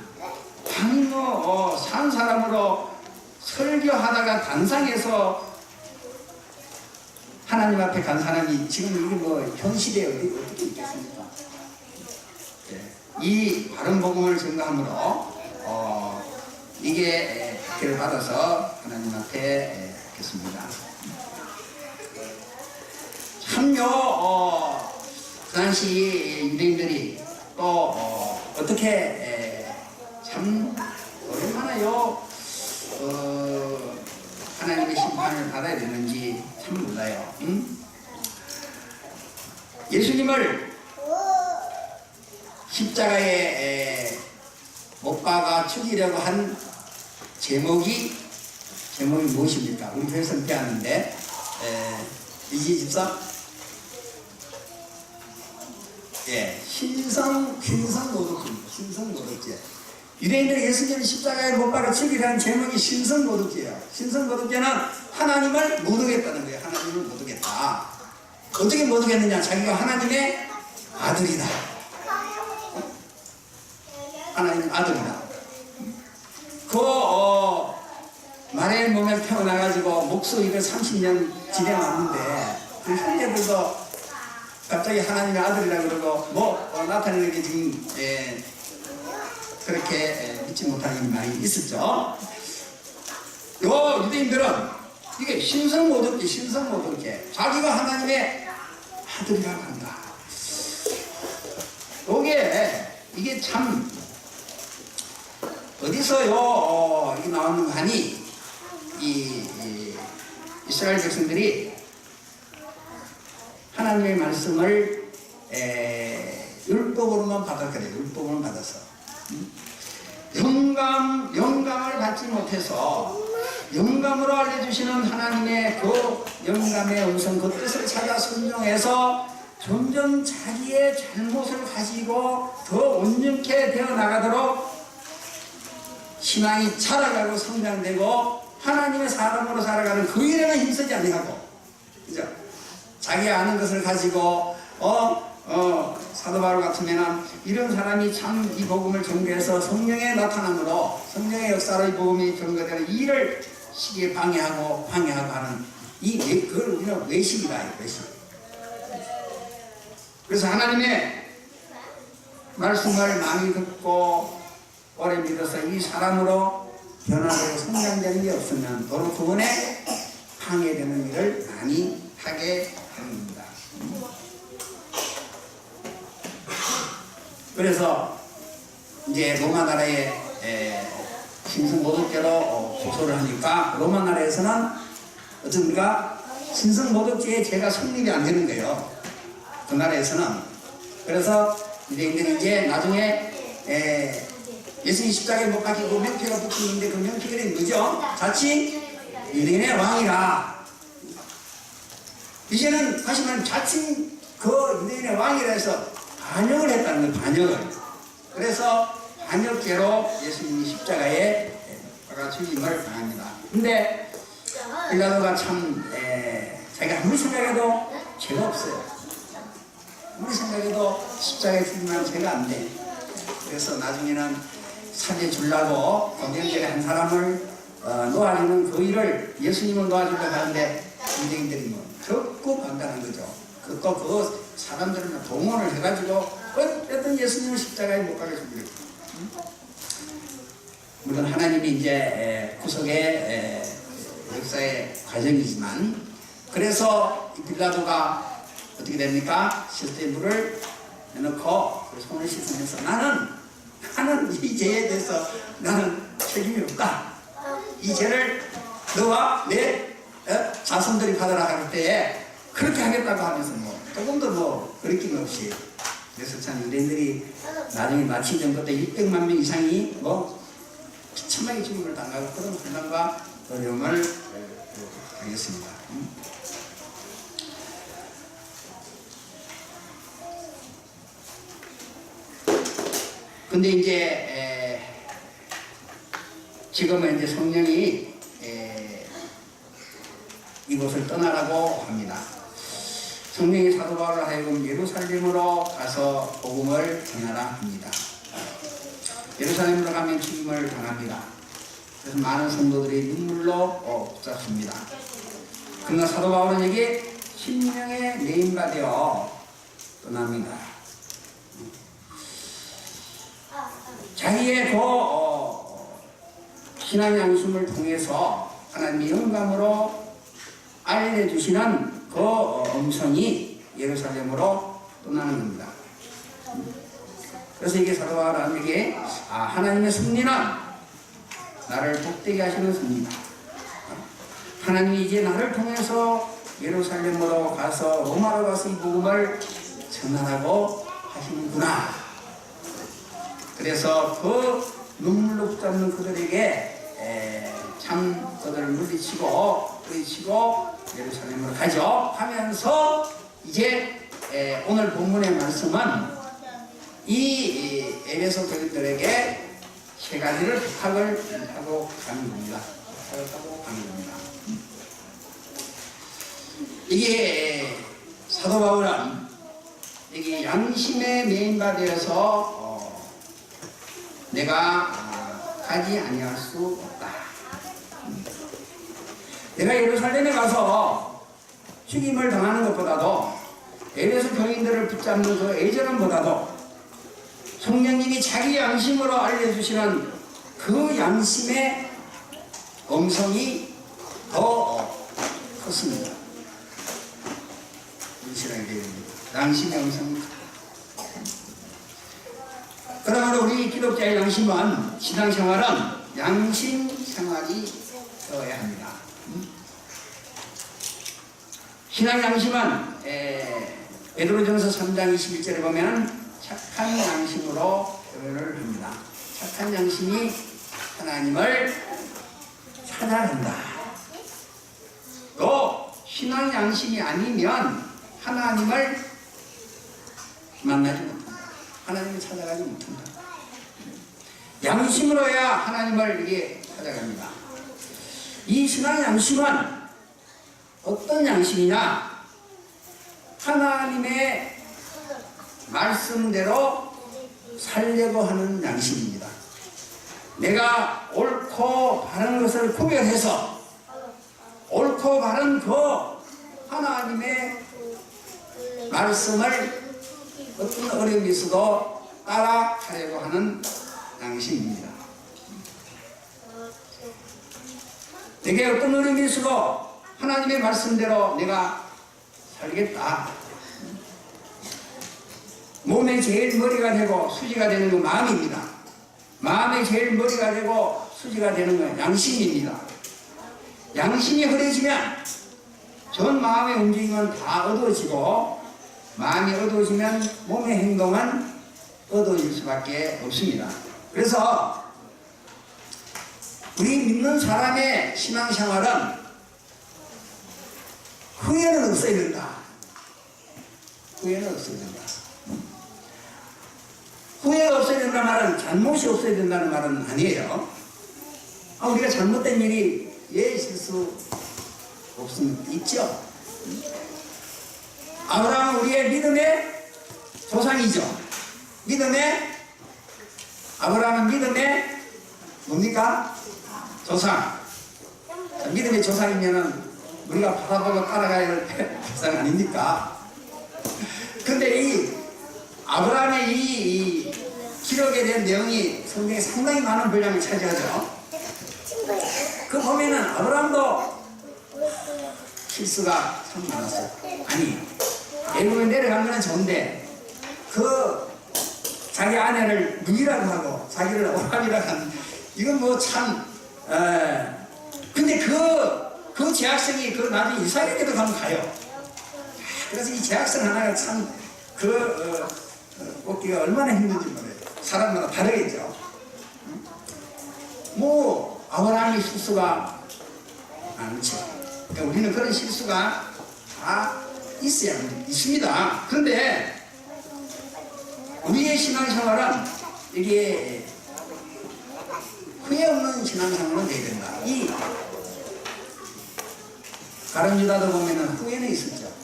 강로 산 사람으로 설교하다가 단상에서 하나님 앞에 간 사람이 지금 이게 뭐 현실에 어떻게 있겠습니까? 이 바른 복음을 증거함으로 이게 박해를 받아서 하나님 앞에 했습니다. 참요 그 당시 유대인들이 또 어떻게 참 얼마나요 하나님의 심판을 받아야 되는지 참 몰라요. 예수님을 십자가에 못 박아 죽이려고 한 제목이 무엇입니까? 우리 교회에서는 배웠는데 이집사 신성모독죄입니다. 신성모독죄. 유대인들이 예수님을 십자가에 못 박아 죽이라는 제목이 신성모독죄예요. 신성모독죄는 하나님을 모독했다는 거예요. 하나님을 모독했다. 어떻게 모독했느냐? 자기가 하나님의 아들이다. 하나님의 아들이다. 마리아의 몸에 태어나가지고 목수 이거 30년 지내왔는데 그 형제들도 갑자기 하나님의 아들이라고 그러고 나타내는 게 지금 그렇게 믿지 못하는 말이 있었죠. 요 유대인들은 이게 신성모독죄 자기가 하나님의 아들이라고 한다. 이게 참 어디서요 이게 나오는 거 하니 이스라엘 백성들이 하나님의 말씀을 율법으로만 받았거든요. 율법으로만 받아서 영감을 받지 못해서 영감으로 알려주시는 하나님의 그 영감의 음성 그 뜻을 찾아 순종해서 점점 자기의 잘못을 가지고 더 온전케 되어 나가도록 신앙이 자라가고 성장되고 하나님의 사람으로 살아가는 그 일에는 힘쓰지 아니하고, 그죠? 자기가 아는 것을 가지고 사도 바울 같으면 이런 사람이 참 이 복음을 전개해서 성령의 나타남으로 성령의 역사로 이 복음이 전개되는 일을 시기에 방해하고 하는 그걸 우리는 외식이라 해요. 외식. 그래서 하나님의 말씀을 많이 듣고 오래 믿어서 이 사람으로 변화되고 성장되는 게 없으면 도로 그분에 방해되는 일을 많이 하게 하는 겁니다. 그래서 이제 로마 나라의 신성모독죄로 고소를 하니까 로마 나라에서는 어떻습니까? 신성모독죄의 죄가 성립이 안 되는 거예요. 그 나라에서는. 그래서 유대인들이 이제 나중에 예수님 십자가에 못 박히고 명패가 붙이는데 그 명패가 뭐죠? 자칭 유대인의 왕이라. 이제는 다시 말하면 자칭 그 유대인의 왕이라 해서 반역을 했다는 거예요. 반역을. 그래서 반역죄로 예수님이 십자가에 박아 죽임을 당합니다. 근데 빌라도가 참 자기가 아무리 생각해도 죄가 없어요. 아무리 생각해도 십자가에 죽임한 죄가 안 돼. 그래서 나중에는 살려 주려고 공경절에 한 사람을 놓아주는 그 일을 예수님을 놓아주려고 하는데 유대인들이 적극 반대하는 거죠. 그 사람들은 동원을 해가지고 어쨌든 예수님을 십자가에 못 가게 죽이고, 물론 하나님이 이제 구속의 역사의 과정이지만, 그래서 빌라도가 어떻게 됩니까? 실제의 물을 내놓고 손을 씻으면서 나는 이 죄에 대해서 나는 책임이 없다. 이 죄를 너와 내 자손들이 받아라 할 때에 그렇게 하겠다고 하면서 뭐 조금도 뭐 거리낌 없이, 그래서 참 유대인들이 나중에 마침 전부 때 600만 명 이상이 뭐 비참하게 죽임을 당하고 그런 혼란과 어려움을 당했습니다. 근데 이제 지금은 이제 성령이 이곳을 떠나라고 합니다. 성령이 사도 바울을 하여금 예루살렘으로 가서 복음을 전하라 합니다. 예루살렘으로 가면 죽임을 당합니다. 그래서 많은 성도들이 눈물로 붙잡습니다. 그러나 사도 바울은 여기 신령에 매인받아 떠납니다. 자기의 그 신앙 양심을 통해서 하나님의 영감으로 알려주시는 그 음성이 예루살렘으로 떠나는 겁니다. 그래서 이게 사도 바울에게 하나님의 승리는 나를 복되게 하시는 승리다. 하나님이 이제 나를 통해서 예루살렘으로 가서 로마로 가서 이 복음을 전하라고 하시는구나. 그래서 그 눈물로 붙잡는 그들에게 참 그들을 물리치고 예루살렘으로 가죠 하면서 이제 오늘 본문의 말씀은 이 에베소 교인들에게 세 가지를 부탁을 하고 가는 겁니다. 이게 사도 바울은 이게 양심의 메인바되어서 내가 가지 아니할 수 없다. 내가 예루살렘에 가서 죽임을 당하는 것보다도 에베소 교인들을 붙잡는 그 애절함보다도 성령님이 자기 양심으로 알려주시는 그 양심의 음성이 더 컸습니다. 신앙의 대입니다. 양심의 음성이. 그러므로 우리 기독자의 양심은, 신앙생활은 양심 생활이 되어야 합니다. 신앙 양심은 베드로전서 3장 21절에 보면 착한 양심으로 표현을 합니다. 착한 양심이 하나님을 찾아낸다. 또 신앙 양심이 아니면 하나님을 만나지 못한다. 하나님을 찾아가지 못한다. 양심으로야 하나님을 이게 찾아갑니다. 이 신앙 양심은 어떤 양심이냐? 하나님의 말씀대로 살려고 하는 양심입니다. 내가 옳고 바른 것을 구별해서 옳고 바른 그 하나님의 말씀을 어떤 어려움이 있어도 따라가려고 하는 양심입니다. 내게 어떤 어려움이 있어도 하나님의 말씀대로 내가 살겠다. 몸의 제일 머리가 되고 수지가 되는 건 마음입니다. 마음의 제일 머리가 되고 수지가 되는 건 양심입니다. 양심이 흐려지면 전 마음의 움직임은 다 어두워지고, 마음이 어두워지면 몸의 행동은 어두워질 수밖에 없습니다. 그래서 우리 믿는 사람의 신앙생활은 후회는 없어야 된다. 후회는 없어야 된다. 후회가 없어야 된다는 말은 잘못이 없어야 된다는 말은 아니에요. 우리가 잘못된 일이 있을 수 없습니다. 있죠. 아브라함은 우리의 믿음의 조상이죠. 아브라함은 믿음의 뭡니까? 조상. 믿음의 조상이면은 우리가 바라보고 따라가야 될 조상 아닙니까? 그 근데 이 아브라함의 이 기록에 대한 내용이 성경에 상당히 많은 분량을 차지하죠. 그 보면은 아브라함도 실수가 참 많았어요. 아니, 애굽에 내려간 거는 좋은데 그 자기 아내를 누이라고 하고 자기를 오라비라고 하는 이건 뭐 참 근데 그 제약성이 그 나중에 이스라엘에도 가면 가요. 그래서 이 제약성 하나가 참 꽂기가 얼마나 힘든지 모르겠어요. 사람마다 다르겠죠. 뭐 아브라함의 실수가 많죠. 그러니까 우리는 그런 실수가 다 있습니다. 그런데 우리의 신앙생활은 이게 후회 없는 신앙생활은 돼야 된다. 이 가룟유다도 보면은 후회는 있었죠.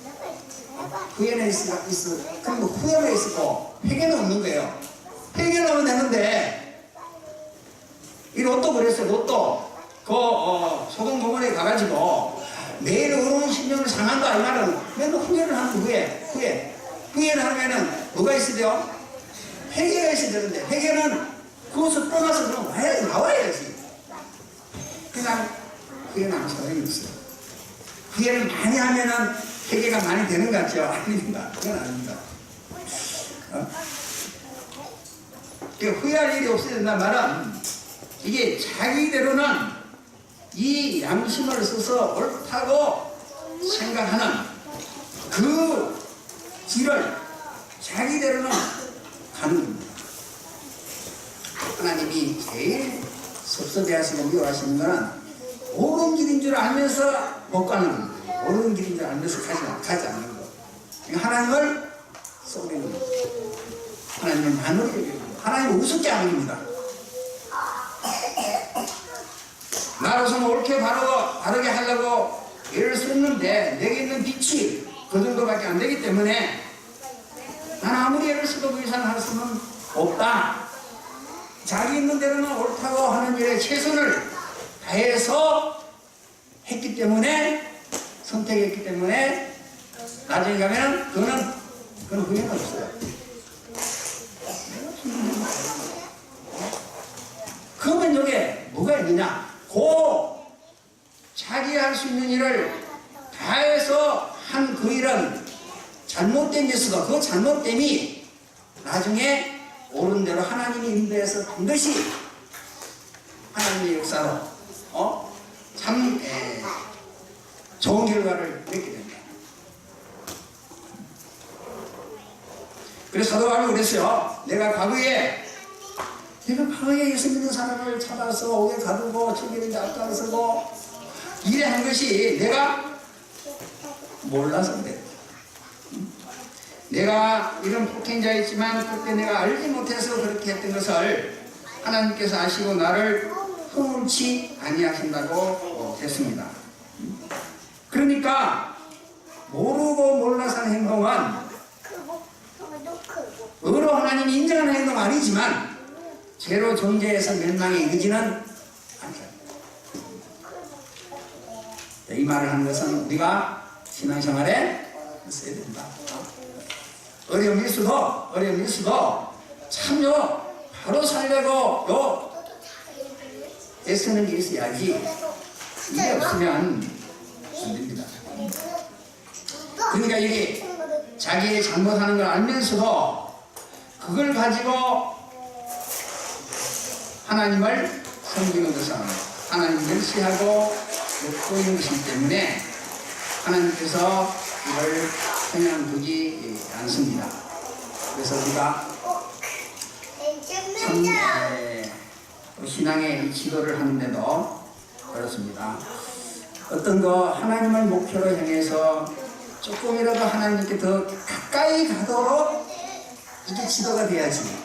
후회는 그리고 후회는 있었고 회개는 없는 거예요. 회개는 하면 되는데 이 로또 그랬어요. 로또 소금 공원에 가가지고 매일 어려운 심령을 상한다 이 말은 맨날 후회를 하는 후회를 하면은 뭐가 있어야 돼요? 회개가 있어야 되는데 회개는 그것을 떠나서 그럼 나와야지. 그냥 후회는 아무 소용이 없어요. 후회를 많이 하면은 회개가 많이 되는 것 같죠? 아닙니다. 그건 아닙니다. 후회할 일이 없어야 된다는 말은 이게 자기대로는 이 양심을 써서 옳다고 생각하는 그 길을 자기대로는 가는 겁니다. 하나님이 제일 섭섭해하시고 미워하시는 것은 옳은 길인 줄 알면서 못 가는 겁니다. 옳은 길인 줄 알면서 가지 않는 것. 하나님을 쏘리는 것. 하나님을 만으로 여기는 것. 하나님을 우습게 하는 겁니다. 나로서는 옳게 바르게 하려고 애를 썼는데 내게 있는 빛이 그 정도밖에 안 되기 때문에 나는 아무리 애를 써도 그 이상 할 수는 없다. 자기 있는 대로는 옳다고 하는 일에 최선을 다해서 했기 때문에 선택했기 때문에 나중에 가면 그건 후회가 없어요. 그러면 여기에 뭐가 있느냐? 자기 할 수 있는 일을 다해서 한 그 일은 잘못된 일수가 그 잘못됨이 나중에 옳은 대로 하나님이 인도해서 반드시 하나님의 역사로 참 좋은 결과를 맺게 됩니다. 그래서 사도 바울이 그랬어요. 내가 과거에 예수 믿는 사람을 찾아서 옥에 가두고 죽이는데 앞장서고 일에 한 것이 내가 몰라서 그래. 내가 이런 폭행자였지만 그때 내가 알지 못해서 그렇게 했던 것을 하나님께서 아시고 나를 허물치 아니하신다고 했습니다. 그러니까 모르고 몰라서 하는 행동은 의로 하나님이 인정하는 행동 아니지만 죄로 존재해서 멸망에 이르지는 않죠. 이 말을 하는 것은 우리가 신앙생활에 써야 된다. 어려움일 수도 참요 바로 살려고 애쓰는 게 있어야지 이게 없으면 안 됩니다. 그러니까 이게 자기의 잘못하는 걸 알면서도 그걸 가지고 하나님을 섬기는 것은 하나님 멸시하고 욕고 있는 것이기 때문에 하나님께서 이걸 그냥두지 않습니다. 그래서 우리가 신앙의 지도를 하는데도 그렇습니다. 어떤 거 하나님을 목표로 향해서 조금이라도 하나님께 더 가까이 가도록 이게 지도가 돼야지.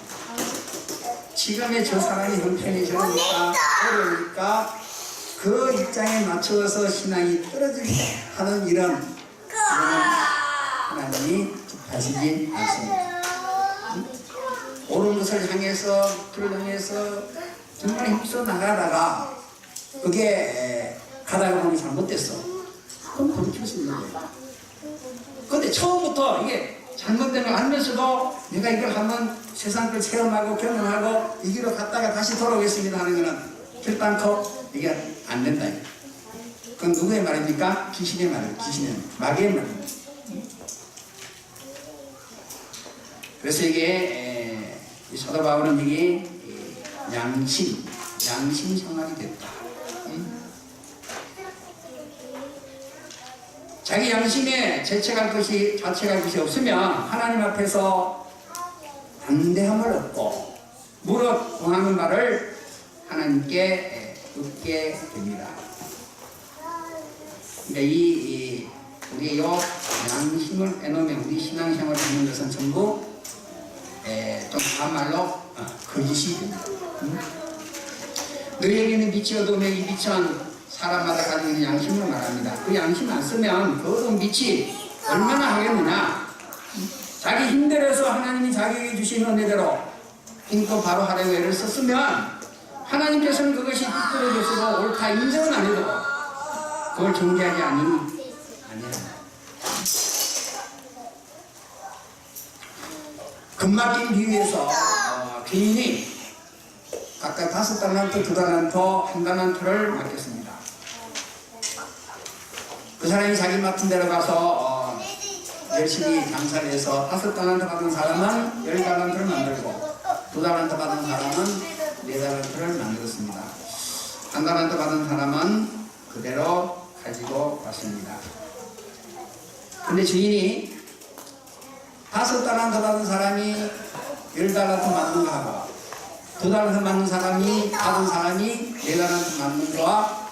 지금의 저 사람이 형편이 어려우니까 그 입장에 맞춰서 신앙이 떨어지게 하는 이런 하나님이 하시지 않습니다. 옳은 것을 향해서 그를 향해서 정말 힘써 나가다가 그게 가다가 보니 잘못됐어. 그럼 돌이킬 수 있는 거예요. 근데 처음부터 이게 잘못된 걸 알면서도 내가 이걸 한번 세상 걸 체험하고 경험하고 이 길로 갔다가 다시 돌아오겠습니다 하는 거는 결단코 이게 안 된다. 그건 누구의 말입니까? 귀신의 말이에요. 귀신의 말, 마귀의 말입니다. 그래서 이게 이 사도 바울은 이게 양심 생활이 됐다. 자기 양심에 자책할 것이 없으면 하나님 앞에서 담대함을 얻고 무릇 동하는 말을 하나님께 얻게 됩니다. 그러니까 우리의 요 양심을 빼놓으면 우리 신앙생활을 하는 것은 전부 좀 반말로 거짓이 됩니다. 너희에게는 빛이 어두움에 이 빛은 사람마다 가지고 있는 양심을 말합니다. 그 양심 안 쓰면 그 어두운 빛이 얼마나 하겠느냐. 자기 힘들어서 하나님이 자기에게 주신 은혜대로 힘껏 바로 하려고 애를 썼으면 하나님께서는 그것이 삐뚤어졌어도 옳다 인정은 안 해도 그걸 정죄하지 아니야. 금막힌 비유에서 귀인이 각각 5달란트, 2달란트, 1달란트를 맡겼습니다. 그 사람이 자기 맡은 데로 가서 열심히 장사를 해서 5달란트 받은 사람은 10달란트를 만들고 2달란트 받은 사람은 4달란트를 만들었습니다. 1달란트 받은 사람은 그대로 가지고 왔습니다. 근데 주인이 5달란트 받은 사람이 10달란트 맞는 거 하고 2달란트 맞는 사람이 받은 사람이 4달란트 맞는 거와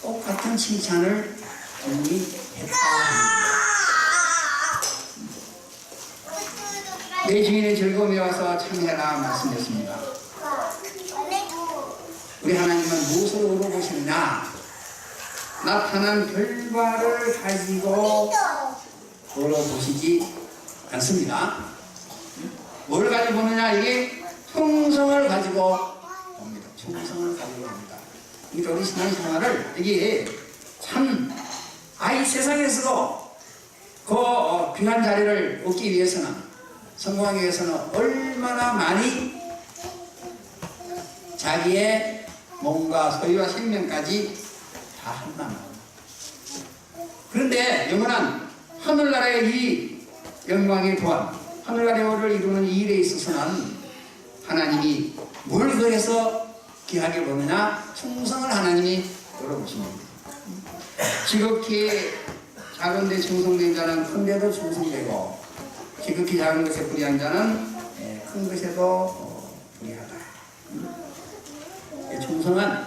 똑같은 칭찬을 주인이 했다. 내 주인의 즐거움에 와서 참여해라 말씀했습니다. 우리 하나님은 무엇을 물어보시느냐? 나타난 결과를 가지고 물어보시지 않습니다. 뭘 가지고 보느냐? 이게 충성을 가지고 봅니다. 충성을 가지고 봅니다. 그러니까 우리 신앙생활을 이게 참 이 세상에서도 그 귀한 자리를 얻기 위해서는 성공하기 위해서는 얼마나 많이 자기의 몸과 소유와 생명까지 다 한단 말이에요. 그런데 영원한 하늘나라의 이 영광의 구원, 하늘나라를 이루는 이 일에 있어서는 하나님이 뭘 더해서 귀하게 보느냐? 충성을 하나님이 물어보십니다. 지극히 작은데 충성된 자는 큰데도 충성되고 지극히 작은 것에 불의한 자는 큰 것에도 불의하다. 충성은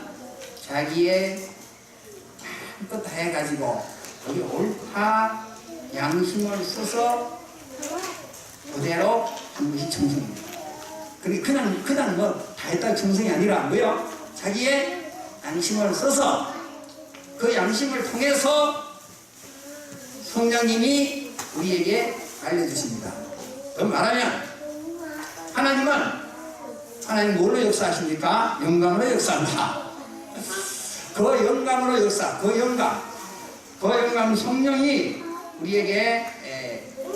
자기의 마음껏 다 해가지고 여기 옳다 양심을 써서 그대로 한 것이 충성입니다. 그냥 뭐 다 했다 충성이 아니라 뭐요? 자기의 양심을 써서 그 양심을 통해서 성령님이 우리에게 알려주십니다. 그럼 말하면 하나님 뭘로 역사하십니까? 영광으로 역사한다. 그 영광으로 역사, 그 영광 성령이 우리에게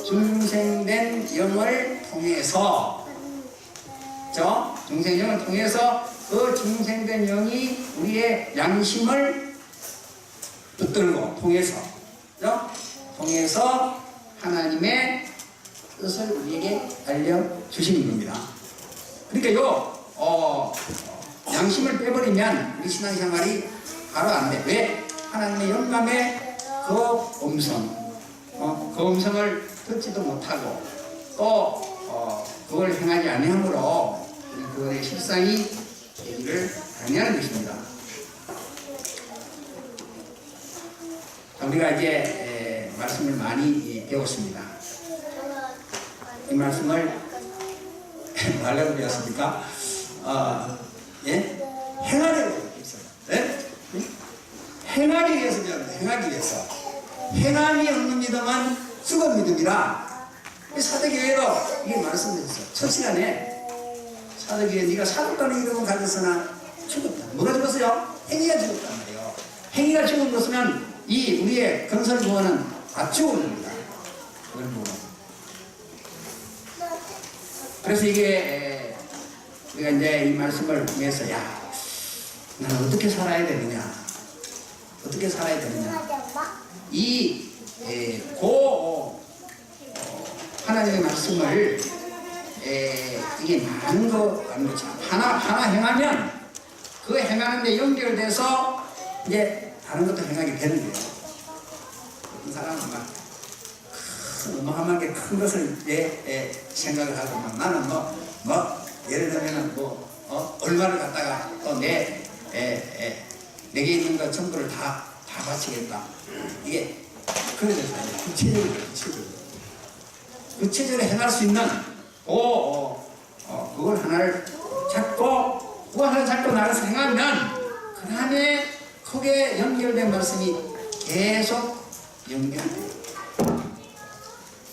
중생된 영을 통해서 중생영을 통해서 그 중생된 영이 우리의 양심을 붙들고 통해서 하나님의 뜻을 우리에게 알려주시는 겁니다. 그러니까 양심을 빼버리면 우리 신앙생활이 바로 안 돼. 왜? 하나님의 영감의 그 음성을 듣지도 못하고 또 그걸 행하지 아니하므로 그의 실상이 되기를 당연한 것입니다. 우리가 이제 말씀을 많이 배웠습니다. 이 말씀을 말라고 배웠습니까? 행하려고 배웠어요. 행하기 위해서 배웠는데, 행하기 위해서. 행함이 없는 믿음은 죽은 믿음이라. 사도교회로 이게 말씀드렸어요. 첫 시간에 사도교회 네가 사도라는 이름을 가졌으나 죽었다. 뭐가 죽었어요? 행위가 죽었단 말이에요. 행위가 죽은 것은 이 우리의 건설 구원은 다 죽은 겁니다. 그건 뭐 그래서 이게 우리가 이제 이 말씀을 통해서 야, 나는 어떻게 살아야 되느냐, 어떻게 살아야 되느냐. 이 하나님의 말씀을 이게 많은 거 하나 행하면 그 행하는데 연결돼서 이제 다른 것도 행하게 되는 거예요. 어떤 사람은 막 어마어마하게 큰 것을 생각을 하고 막 나는 뭐 예를 들면은 얼마를 갖다가 또 내게 있는 것 전부를 다 바치겠다. 이게 그래서 구체적으로 행할 수 있는 그걸 하나를 잡고 그거 하나 잡고 나가서 행하면 그 다음에 크게 연결된 말씀이 계속 연결돼요.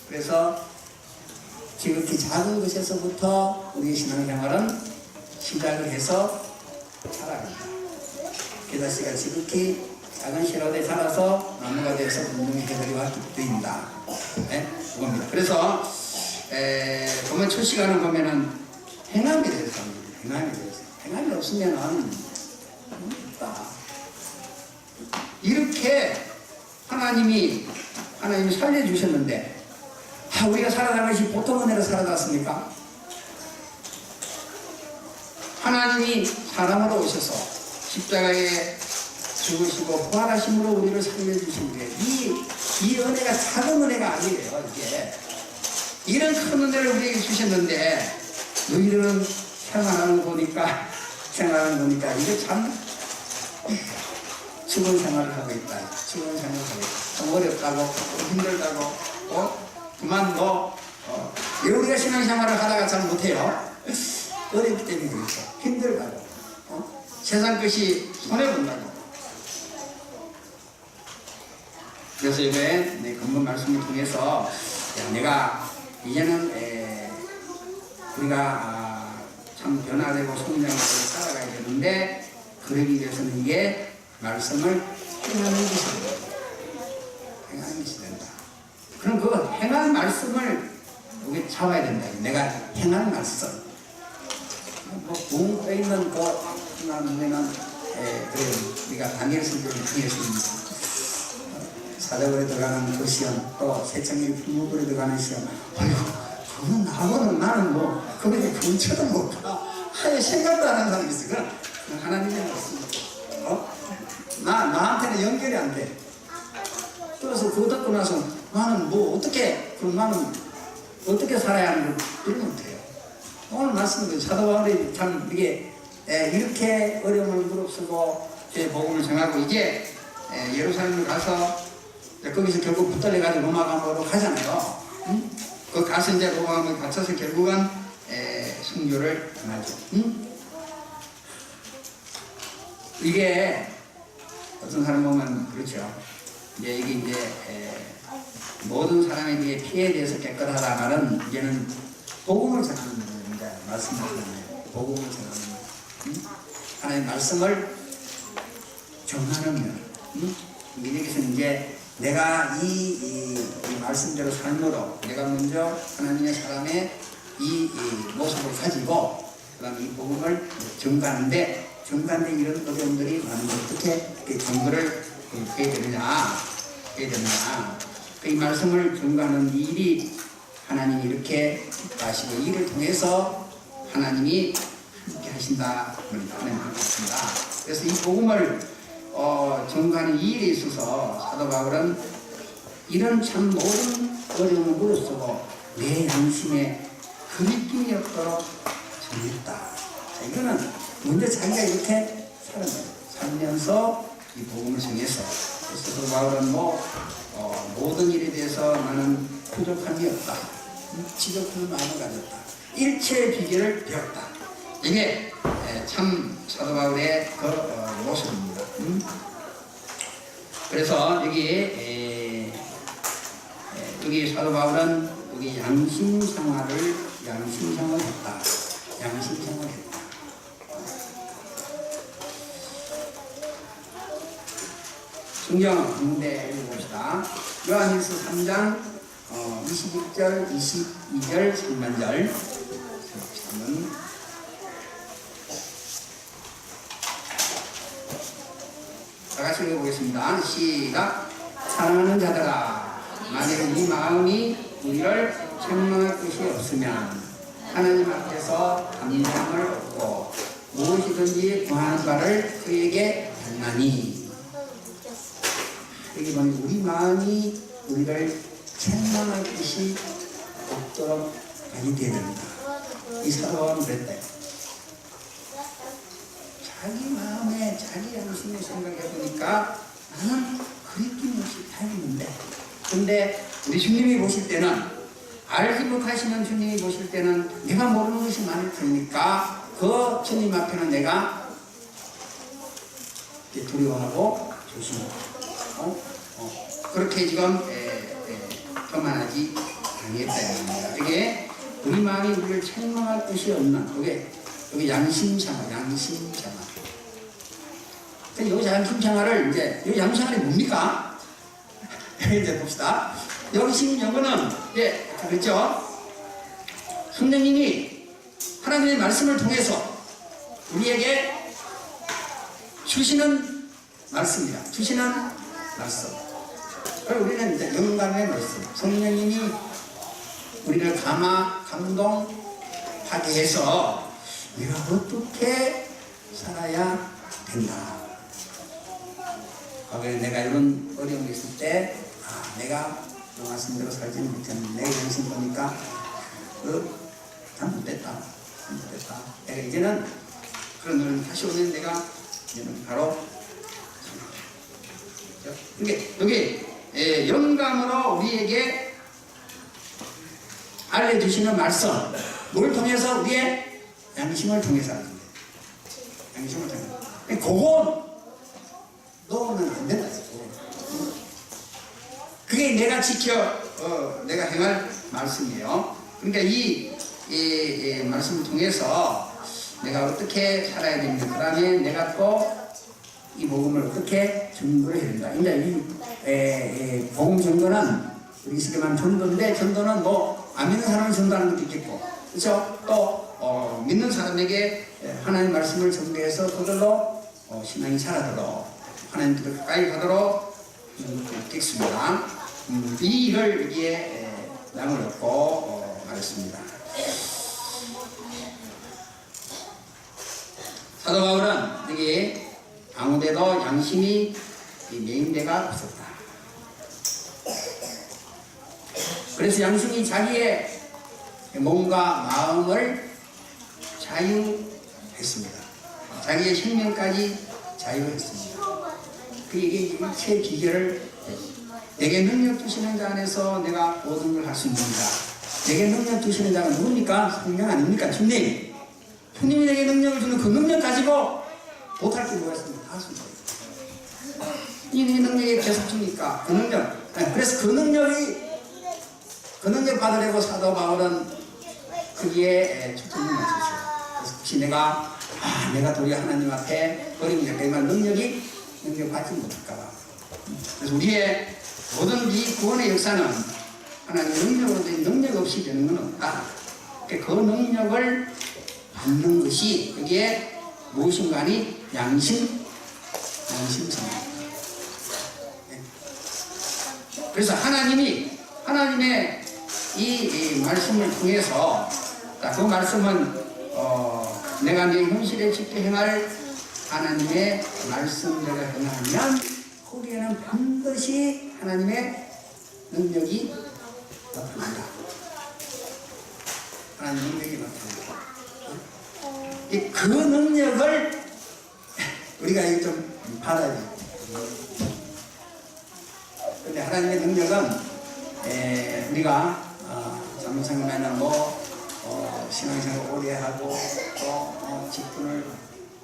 그래서 지극히 작은 것에서부터 우리의 신앙생활은 시작을 해서 살아간다. 게다시가 지극히 작은 씨앗에 자라서 나무가 되어서 분명히 해설이와 기쁘인다. 네? 그겁니다. 그래서 보면 첫 시간을 보면은 행함에 대해서 합니다. 행함에 대해서. 행함이 없으면은 없다. 이렇게 하나님이 살려주셨는데 우리가 살아가는 것이 보통 은혜로 살아갔습니까? 하나님이 사람으로 오셔서 십자가에 죽으시고 부활하심으로 우리를 살려주신 게 이 은혜가 작은 은혜가 아니에요. 이게 이런 큰 은혜를 우리에게 주셨는데 너희들은 생활하는 거 보니까 이게 참 죽은 생활을 하고 있다. 죽은 생활을 하고 있다. 좀 어렵다고 좀 힘들다고 그만 우리가 신앙생활을 하다가 잘 못해요. 어렵기 때문에 그렇죠. 힘들다고 세상 것이 손해본다고. 그래서 이번에 근본 말씀을 통해서 내가 이제는 우리가 참 변화되고 성장하고 살아가야 되는데 그러기 위해서는 이게 말씀을 행하는 것이 된다. 행하는 것이 된다. 그럼 그 행한 말씀을 우리 잡아야 된다. 내가 행한 말씀. 붕 떠있는 하나님은 그래 우리가 다니엘 선생님을 통해서 사자굴에 들어가는 그 시험, 또 새청이 풀무불에 들어가는 시험. 아이고, 그건 나는 거기에 근처도 못 가. 아예 생각도 안 하는 사람이 있어. 그건 하나님의 말씀이고. 나한테는 연결이 안 돼. 그래서 그거 듣고 나서 나는 나는 어떻게 살아야 하는 걸 이러면 돼요. 오늘 말씀은 사도 바울이 참 이렇게 어려움을 무릅쓰고 제 복음을 전하고 이제 예루살렘을 가서 거기서 결국 붙들려가지고 로마 감옥으로 가잖아요. 응? 그 가서 이제 로마 감옥에 갇혀서 결국은 순교를 하죠. 응? 이게 어떤 사람 보면 그렇죠. 이게 모든 사람에 대해 피해에 대해서 깨끗하다가는 이제는 복음을 전하는 겁니다. 말씀하시잖아요. 복음을 전하는 거. 응? 하나님의 말씀을 전하는 응? 여기서 이제 내가 이 말씀대로 삶으로 내가 먼저 하나님의 사람의 이 모습을 가지고 그 다음에 이 복음을 전가하는데 이런 어려움들이 많은데 어떻게 전거를 해야 되느냐 이 말씀을 전가하는 일이 하나님이 이렇게 하시고 이를 통해서 하나님이 함께 하신다 하나님 함께 하신다. 그래서 이 복음을 전가하는 이 일에 있어서 사도 바울은 이런 참 모든 어려움을 무릅쓰고 내 양심에 그리낌이 없도록 전했다. 자, 이거는 먼저 자기가 이렇게 살면서 이 복음을 정해서 그래서 사도 바울은 모든 일에 대해서 나는 부족함이 없다. 지적함을 많이 가졌다. 일체의 비결을 배웠다. 이게 참 사도 바울의 그 모습입니다. 그래서 여기 사도 바울은 여기 양심생활을 했다. 양심생활을 했다. 성경 군대 읽어봅시다. 요한일서 3장 21절, 22절, 3만절 다 같이 읽어보겠습니다. 시작. 사랑하는 자들아, 만일 우리 마음이 우리를 책망할 것이 없으면 하나님 앞에서 감명을 얻고 무엇이든지 구하는 바를 그에게 달라니. 여기 보니 우리 마음이 우리를 책망할 것이 없도록 하게 되야 됩니다. 이 사도는 그랬대요. 자기 마음에 자기 양심에 생각해 보니까 나는 그립긴 없이 살겠는데, 근데 우리 주님이 보실 때는, 알지 못하시는 주님이 보실 때는 내가 모르는 것이 많을 테니까 그 주님 앞에는 내가 두려워하고 조심하고 그렇게 지금 교만하지 아니했다. 이게 우리 마음이 우리를 책망할 것이 없는, 여기 양심상하, 양심상하. 여기서 양심상하를 이제, 여기 양심상하이 뭡니까? 이제 봅시다. 여기 지금 영어는, 그렇죠? 성령님이 하나님의 말씀을 통해서 우리에게 주시는 말씀이다. 주시는 말씀. 우리는 이제 영감의 말씀. 성령님이 우리를 감동하게 해서 내가 어떻게 살아야 된다. 과거에 내가 이런 어려움이 있을 때, 내가 말씀대로 살지 못했는데, 내 정신 보니까, 잘못됐다. 내가 이제는 그런 걸 다시 오면 내가 이제는 바로, 그러니까 여기 영감으로 우리에게 알려주시는 말씀, 뭘 통해서? 우리의 양심을 통해서 하는 거예요. 양심을 통해서. 그건 놓으면 안 된다. 그게 내가 내가 행할 말씀이에요. 그러니까 이 말씀을 통해서 내가 어떻게 살아야 됩니다. 그 다음에 내가 또 이 복음을 어떻게 전도를 해야 된다. 이제 이 복음 전도는 우리 쉽게 말하면 전도인데, 전도는 뭐 안 믿는 사람을 전도하는 것도 있겠고, 그렇죠? 또 믿는 사람에게 하나님의 말씀을 전도해서 그들로 신앙이 자라도록, 하나님께로 가까이 가도록 있겠습니다. 이 일을 여기에 양을 얻고 말했습니다. 사도 바울은 여기 아무데도 양심이 메인 데가 없었다. 그래서 양심이 자기의 몸과 마음을 자유했습니다. 자기의 생명까지 자유했습니다. 그에게 일체 기결을, 내게 능력 주시는 자 안에서 내가 모든 걸 할 수 있습니다. 내게 능력 주시는 자가 누굽니까? 성령 아닙니까? 주님. 주님이 내게 능력을 주는 그 능력 가지고 못할 게 뭐가 있습니까? 다 할 수 있어요. 이 능력이 계속 주니까 그 능력. 그래서 그 능력 받으려고 사도 바울은 거기에 초점을 맞추죠. 그래서 혹시 내가 도리어 하나님 앞에 어려운 내가 능력 받지 못할까봐. 그래서 우리의 모든 이 구원의 역사는 하나님의 능력으로 된 능력 없이 되는 건 없다. 그 능력을 받는 것이 여기에 무엇인가 하니 양심성입니다. 그래서 하나님의 이 말씀을 통해서, 그 말씀은 내가 내 현실에 지켜 행할 하나님의 말씀대로 행하면 거기에는 반드시 하나님의 능력이 나타난다. 하나님의 능력이 나타난다. 그 능력을 우리가 좀 받아야 돼요. 근데 하나님의 능력은 우리가 장로생활에는 신앙생활 오래 하고 또 직분을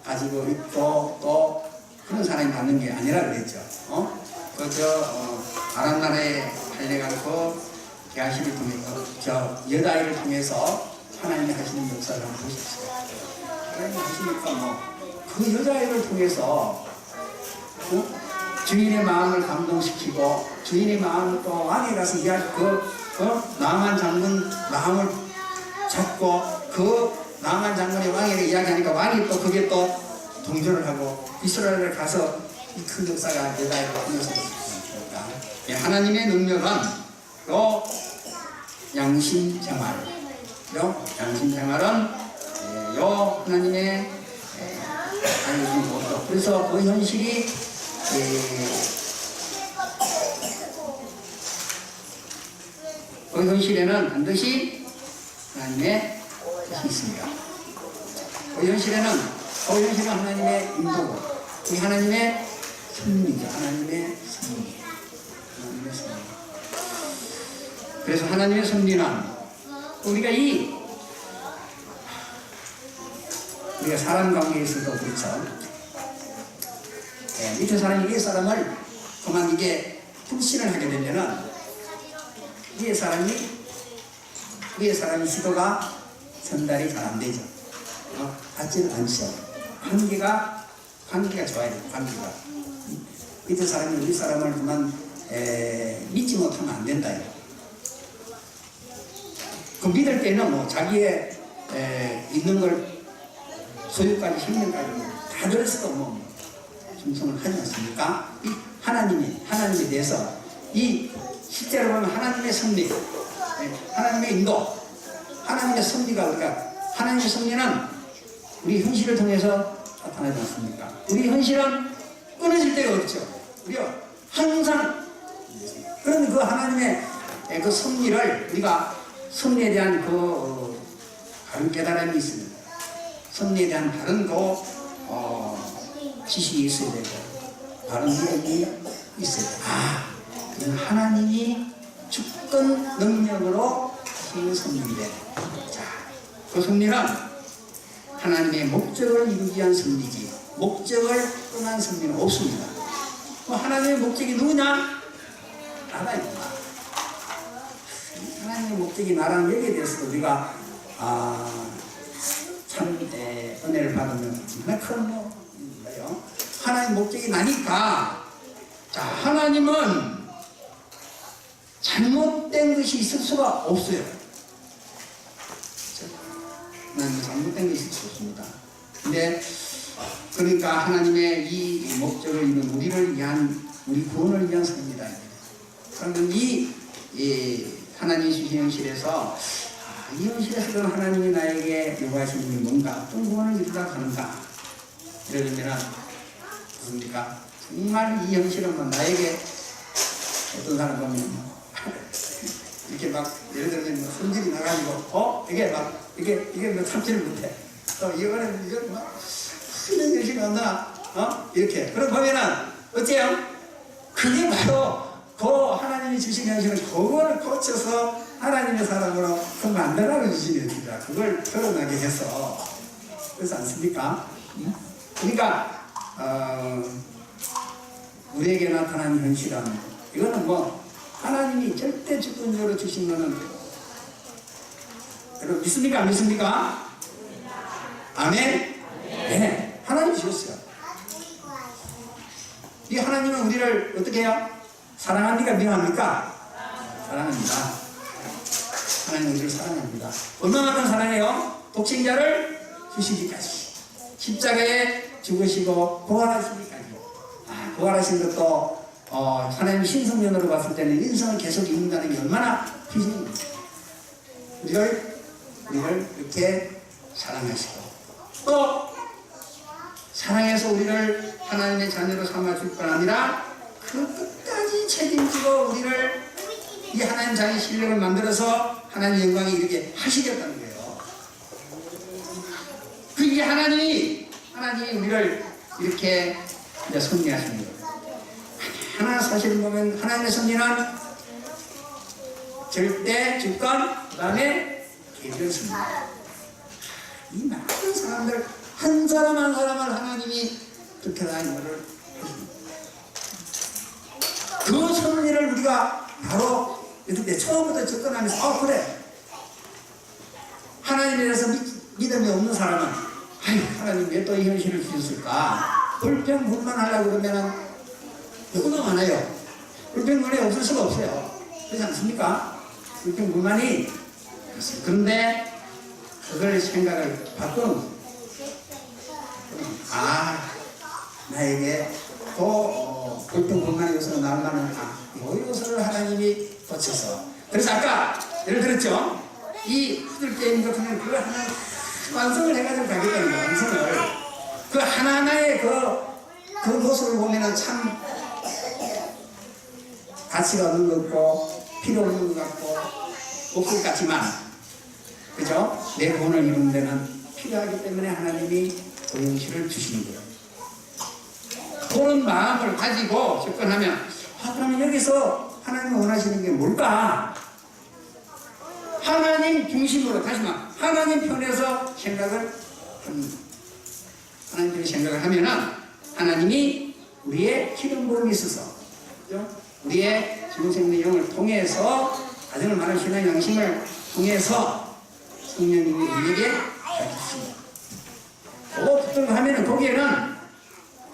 가지고 있고 또 그런 사람이 받는 게 아니라 그랬죠. 아랍 나라에 팔려간 그 게하시를 통해서 여다이를 통해서 하나님이 하시는 역사를 한번 보십시오. 하나님이 하시니까 그 여자애를 통해서 주인의 마음을 감동시키고 주인의 마음을 또 왕에 가서 나만 장군 마음을 잡고 그 나만 장군의 왕에게 이야기하니까 왕이 또 그게 또 동조를 하고 이스라엘에 가서 이 큰 역사가 내가 일어났습니까? 하나님의 능력은 요 양심생활, 요 양심생활은 요 하나님의 알려준 것도, 그래서 그 현실이 그 현실에는 반드시 하나님의 뜻이 있습니다. 그 현실은 하나님의 인도고, 이 하나님의 섭리죠. 하나님의 섭리. 하나님의 섭리. 그래서 하나님의 섭리는 우리가 사람 관계에서도 그렇죠. 밑에 사람이 위에 사람을 그만 이게 불신을 하게 되면은 위에 사람이 시도가 전달이 잘 안 되죠. 닿지는 않죠. 관계가 좋아야 돼요. 관계가. 밑에 사람이 우리 사람을 그만 믿지 못하면 안 된다. 그 믿을 때는 뭐 자기의 있는 걸 소유까지 생명까지 다 들었어도 뭐 충성을 하지 않습니까? 이 하나님에 대해서 이 실제로 보면 하나님의 섭리, 하나님의 인도, 하나님의 섭리가 우리가 하나님의 섭리는 우리 현실을 통해서 나타나지 않습니까? 우리 현실은 끊어질 때가 없죠. 우리가 항상 그런 그 하나님의 그 섭리를 우리가 섭리에 대한 그 바른 깨달음이 있습니다. 섭리에 대한 바른 지식이 있어야 되고 바른 이력이 있어야 돼요. 이건 하나님이 주권 능력으로 하시는 섭리인데, 그 섭리는 하나님의 목적을 이루기 위한 섭리지 목적을 떠난 섭리는 없습니다. 하나님의 목적이 누구냐? 나다입니다. 하나님의 목적이 나라는 여기에 대해서 우리가 참 은혜를 받으면 정말 큰 거예요. 하나님 목적이 나니까, 하나님은 잘못된 것이 있을 수가 없어요. 하나님은 잘못된 것이 있을 수 없습니다. 근데 그러니까 하나님의 이 목적을 이룬 우리를 위한, 우리 구원을 위한 섭리다. 그러면 이 하나님이 주신 현실에서 이 현실에서는 하나님이 나에게 요구하시는 게 뭔가, 어떤 구원을 이루려고 하는가, 이러려면 뭡니까? 정말 이 현실은 나에게 어떤 사람 보면 이렇게 막 예를 들면 손질이 나가지고 이게 참지를 못해. 또 이거는 막 큰 현실이 온다. 이렇게. 그럼 보면은 어째요? 그게 바로 그 하나님이 주신 현실은 그거를 고쳐서 하나님의 사랑으로 그 만들어가 주신 현실이라 그걸 드러나게 해서, 그렇지 않습니까? 그러니까 우리에게 나타난 현실은, 이거는 뭐 하나님이 절대 주권적으로 주신 거는, 여러분 믿습니까? 안 믿습니까? 아멘? 네, 하나님이 주셨어요. 이 하나님은 우리를 어떻게 해요? 사랑합니까? 미워합니까? 사랑합니다. 하나님은 우리를 사랑합니다. 얼마만큼 사랑해요? 독생자를 주시기까지, 십자가에 죽으시고 부활하시기까지. 부활하신 것도 하나님 신성면으로 봤을 때는 인성을 계속 입는다는 게 얼마나 희생입니다. 우리를 이렇게 사랑하시고, 또 사랑해서 우리를 하나님의 자녀로 삼아줄 뿐 아니라 그 끝까지 책임지고 우리를 이 하나님 자녀의 실력을 만들어서 하나님 영광에 이르게 하시겠다는 거예요. 이 하나님이 우리를 이렇게 섭리하시는 거예요. 하나 사실을 보면 하나님의 섭리는 절대, 주권, 그 다음에 개별습니다. 이 많은 사람들 한 사람 한 사람을 하나님이 그렇게 다니는 것을 해줍니다. 그 섭리를 우리가 바로 이렇게 처음부터 접근하면서 그래, 하나님에 대해서 믿음이 없는 사람은 하나님 왜 또 이 현실을 주셨을까? 불평불만하려고 그러면은 너무나 많아요. 불평불만이 없을 수가 없어요. 그렇지 않습니까? 불평불만이. 그런데 그걸 생각을 바꾸는, 나에게 또 불평불만의 요소로 나올 만한 이 요소를 하나님이 고쳐서, 그래서 아까 예를 들었죠. 이 후들 게임 같은 경우는 그걸 하나 완성을 해가지고 가겠다는 거예요. 완성을. 그 하나하나의 그 모습을 보면은 참 가치가 없는 것 같고 필요 없는 것 같고 없을 것 같지만, 그죠? 내 본을 이루는 데는 필요하기 때문에 하나님이 도용실을 주시는 거예요. 그런 마음을 가지고 접근하면, 그러면 여기서 하나님이 원하시는 게 뭘까? 하나님 중심으로, 다시 말해 하나님 편에서 생각을 합니다. 하나님 편에 생각을 하면은 하나님이 우리의 기름 부음이 있어서, 그죠? 우리의 중생의 영을 통해서, 가정을 말하는 신앙 양심을 통해서 성령님이 우리에게 가르치십니다. 그거 붙들하면은 거기에는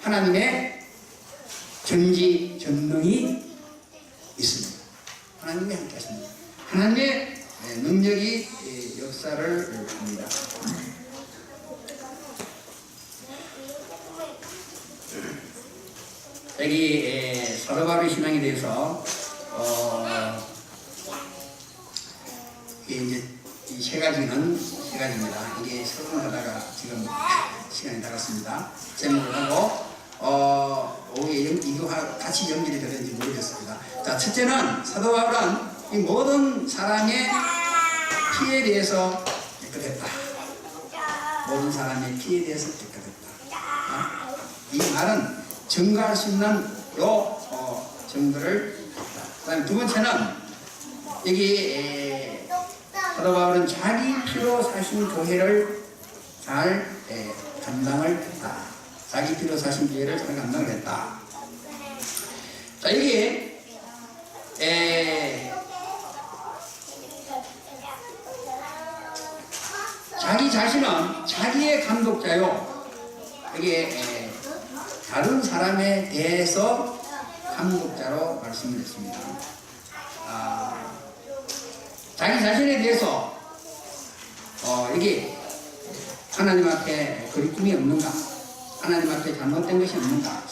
하나님의 전지 전능이 있습니다. 하나님이 함께 하십니다. 하나님의 능력이 역사를 합니다. 여기 사도 바울의 신앙에 대해서 이게 이제 이 세 가지입니다. 이게 설명하다가 지금 시간이 나갔습니다. 제목을 하고 이거와 같이 연결이 되는지 모르겠습니다. 자, 첫째는 사도 바울은 이 모든 사람의 피에 대해서 깨끗했다. 모든 사람의 피에 대해서 깨끗했다. 이 말은 증거할 수 있는 증거를 했다. 그 다음에 두 번째는 여기 사도 바울은 자기 피로 사신 교회를 잘 감당을 했다. 자기 피로 사신 교회를 잘 감당을 했다. 자, 이게 자기 자신은 자기의 감독자요. 이게 다른 사람에 대해서 감독자로 말씀을 했습니다. 자기 자신에 대해서 이게 하나님 앞에 거리낌이 없는가, 하나님 앞에 잘못된 것이 없는가,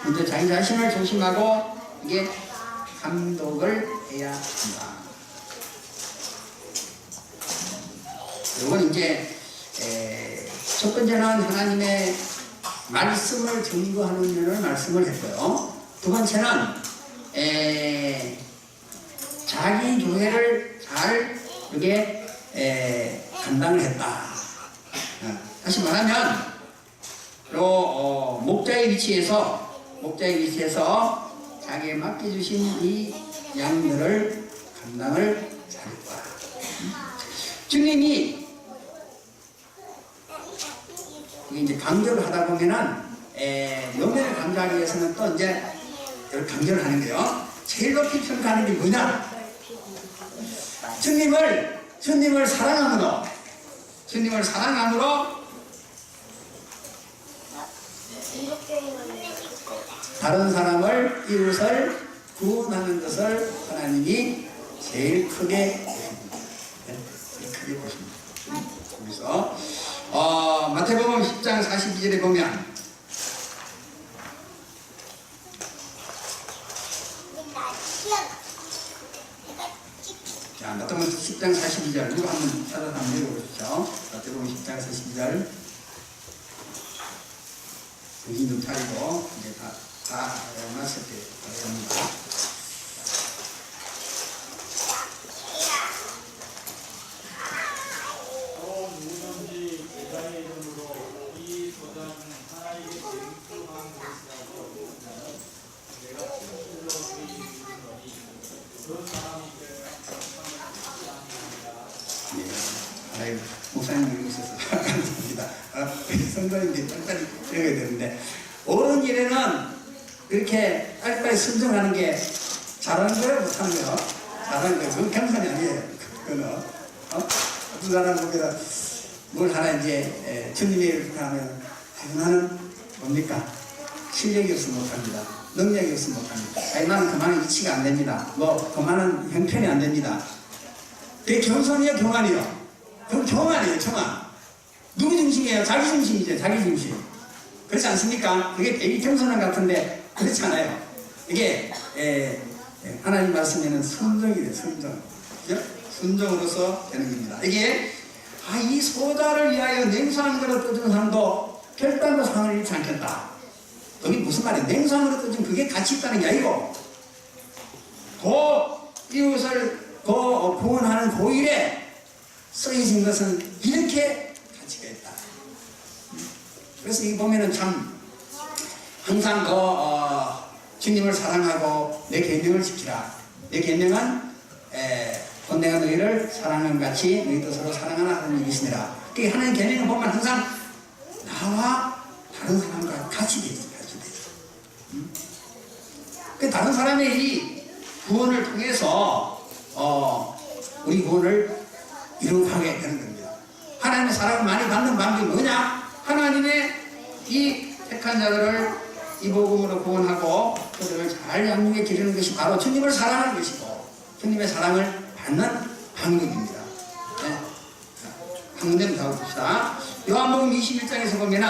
먼저 자기 자신을 조심하고 이게 감독을 해야 한다. 이건 이제 첫 번째는 하나님의 말씀을 증거하는 면을 말씀을 했고요. 두 번째는 자기 교회를 잘 이렇게 감당을 했다. 다시 말하면 목자의 위치에서 자기에 맡겨주신 이 양들을 감당을 잘했다. 주님이 이제 강조를 하다 보면은 요면을 강조하기 위해서는 또 이제 강조를 하는 거예요. 제일 높이 평가하는 게 뭐냐? 주님을 사랑함으로 다른 사람을, 이웃을 구원하는 것을 하나님이 제일 크게 보십니다. 그래서 마태복음 10장 42절에 보면 자, 마태복음 10장 42절 이거 한번 찾아서 한번 읽어보시죠. 마태복음 10장 42절 정신 좀 차리고 이제 다 마칠 때 합니다. 목사님 여기 있어서 감사합니다. 성도님들이 빨리빨리 읽어야 되는데, 옳은 일에는 이렇게 빨리빨리 순종하는 게 잘하는 거예요, 못하는 거예요? 잘하는 거예요. 그건 겸손이 아니에요. 그거는 어떤 사람 보기라 뭘 하나 이제 주님의 일을 하면 나는 뭡니까? 실력이 없으면 못합니다. 능력이 없으면 못합니다. 나는 그만한 이치가 안 됩니다. 그만한 형편이 안 됩니다. 그게 겸손이에요, 교만이요? 그럼 교만이에요, 교만. 누구 중심이에요? 자기 중심이죠, 자기 중심. 그렇지 않습니까? 그게 되게 겸손한 것 같은데 그렇지 않아요. 이게 하나님 말씀에는 순종이래요. 순종. 그죠? 순종으로서 되는 겁니다. 이게 이 소자를 위하여 냉수한 그릇 떠준 사람도 별단도 상을 잃지 않겠다. 여기 무슨 말이에요? 냉수한 그릇 떠준 그게 가치 있다는 게 아니고 그 이웃을 구원하는 그 일에 쓰여진 것은 이렇게 가치가 있다. 그래서 이 보면은 참 항상 주님을 사랑하고 내 계명을 지키라. 내 계명은 곧 내가 너희를 사랑한 같이 너희도 서로 사랑하라 하는 일이시니라. 그 하나님 계명을 보면 항상 나와 다른 사람과 같이 되죠. 그 다른 사람의 이 구원을 통해서 우리 구원을 이루어가게 되는 겁니다. 하나님의 사랑을 많이 받는 방법이 뭐냐? 하나님의 이 택한 자들을 이 복음으로 구원하고 그들을 잘 양육해 기르는 것이 바로 주님을 사랑하는 것이고 주님의 사랑을 받는 방법입니다. 네. 한 군데는 더 봅시다. 요한복음 21장에서 보면은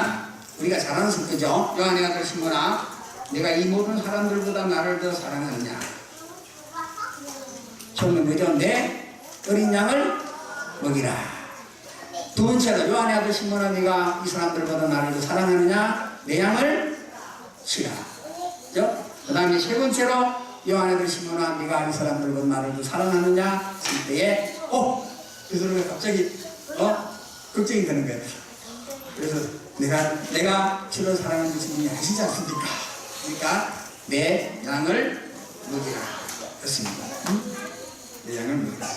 우리가 잘 아는 성격이죠. 요한의 아들 시몬아, 내가 이 모든 사람들보다 나를 더 사랑하느냐? 처음에 뭐죠? 내 어린 양을 먹이라. 두 번째로 요한의 아들 시몬아, 네가 이 사람들보다 나를 더 사랑하느냐? 내 양을 치라. 그 다음에 세 번째로 요한의 아들 시몬아, 네가 이 사람들보다 나를 더 사랑하느냐? 할 때에 그 소리가 갑자기 걱정이 되는 거예요. 그래서 내가 주로 사랑하는 주님이 아시지 않습니까? 그러니까 내 양을 먹이라 그렇습니다. 내 양을 먹이라.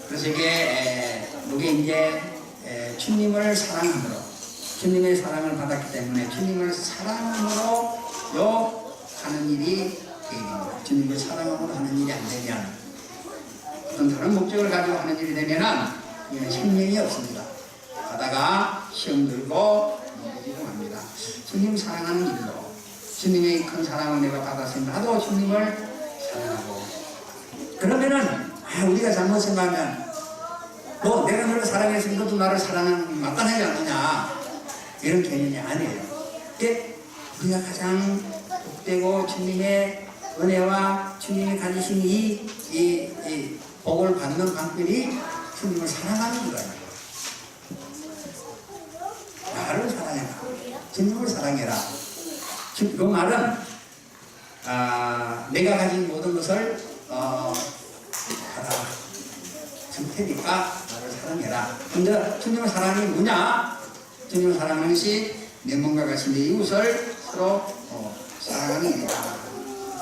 그래서 이게 이제 주님을 사랑함으로 주님의 사랑을 받았기 때문에 주님을 사랑함으로 하는 일이 되입니다. 주님을 사랑함으로 하는 일이 안 되면 어떤 다른 목적을 가지고 하는 일이 되면은 이는 생명이 없습니다. 가다가 시험 들고 넘어지고 맙니다. 주님 사랑하는 일로 주님의 큰 사랑을 내가 받았으니 나도 주님을 사랑하고 그러면은 우리가 잘못 생각하면 내가 너를 사랑했으니 너도 나를 사랑하는 마땅하지 않느냐 이런 개념이 아니에요. 근데 우리가 가장 복되고 주님의 은혜와 주님이 가지신 이 복을 받는 방법이 주님을 사랑하는 거예요. 나를 사랑해라. 주님을 사랑해라. 그 말은 내가 가진 모든 것을 받아 줄 테니까 나를 사랑해라. 근데 주님을 사랑이 뭐냐? 주님을 사랑하는 것이 내 몸과 같이 내 이웃을 서로 사랑하는 일이다.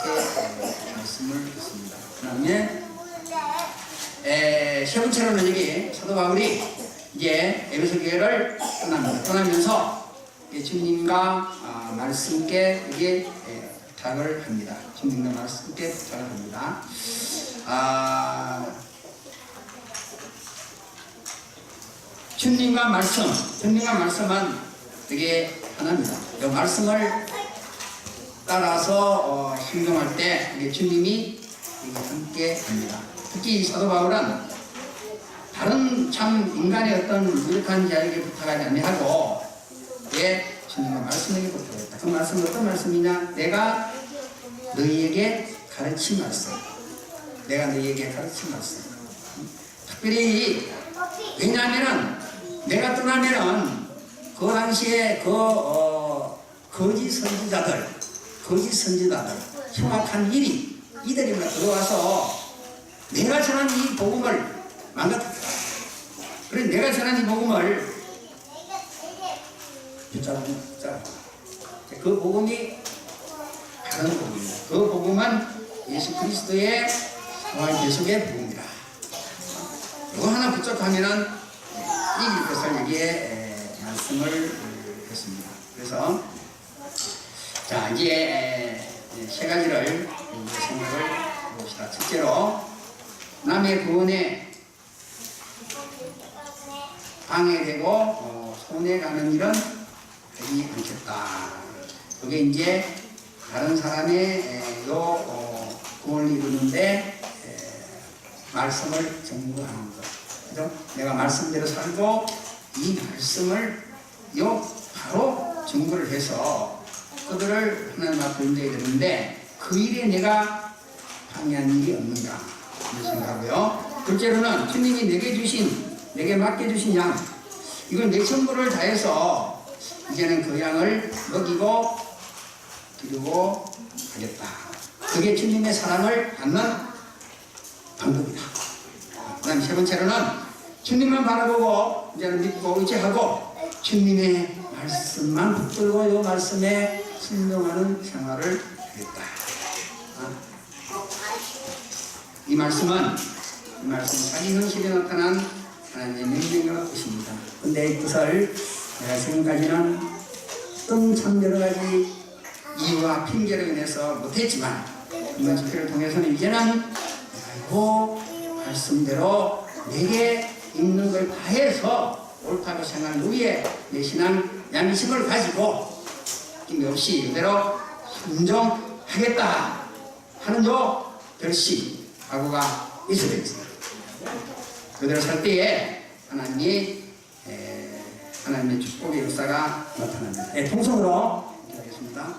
이렇게 말씀을 했습니다. 그 다음에 세 번째로는 여기 사도 바울이 이제 에베소 교회를 떠납니다. 떠나면서 주님과 말씀께 이게 부탁을 합니다. 주님과 말씀께 부탁을 합니다. 주님과 말씀은 되게 하나입니다. 이 말씀을 따라서 행동할 때 주님이 함께 합니다. 특히 이 사도 바울은 다른 참 인간의 어떤 무력한 자에게 부탁하지 아니하고 주님의 말씀에게 부탁했다. 그 말씀은 어떤 말씀이냐? 내가 너희에게 가르친 말씀. 특별히 왜냐하면은 내가 떠나면은 그 당시에 거짓 선지자들 흉악한 이들이 들어와서 내가 전한 이 복음을 망가뜨렸다. 그래서 내가 전한 이 복음을 붙잡아. 그 복음이 다른 복음입니다. 그 복음은 예수 그리스도의 생활 계속의 복음이다. 이거 하나 붙잡하면은 이길 것을 여기에 말씀을 했습니다. 그래서 자 이제 세 가지를 생각을 해봅시다. 첫째로 남의 구원에 방해되고 손해가는 일은 되지 않겠다. 그게 이제 다른 사람의 구원을 이루는데 말씀을 전구하는 것. 그죠? 내가 말씀대로 살고 이 말씀을 바로 증거를 해서 그들을 하나님 앞에 옮겨야 되는데 그 일에 내가 방해한 일이 없는가 이렇게 생각하고요. 둘째로는 주님이 내게 맡겨주신 양, 이걸 내 전부를 다해서 이제는 그 양을 먹이고 기르고 하겠다. 그게 주님의 사랑을 받는 방법이다. 그 다음 세 번째로는 주님만 바라보고 이제는 믿고 의지하고 주님의 말씀만 붙들고 이 말씀에 순종하는 생활을 하겠다. 이 말씀은 자기 현실에 나타난 하나님의 명령과 뜻입니다. 근데 이 뜻을 내가 지금까지는 어떤 여러 가지 이유와 핑계로 인해서 못했지만 이번 집회를 통해서는 이제는 그 말씀대로 내게 있는 걸 다해서 옳다고 생각하는 위에 내 신앙 양심을 가지고 힘없이 이대로 순종하겠다 하는 요 결심 각오가 있어야 되겠습니다. 그대로 살 때에 하나님의 축복의 역사가 나타납니다. 네, 통성으로 기도하겠습니다.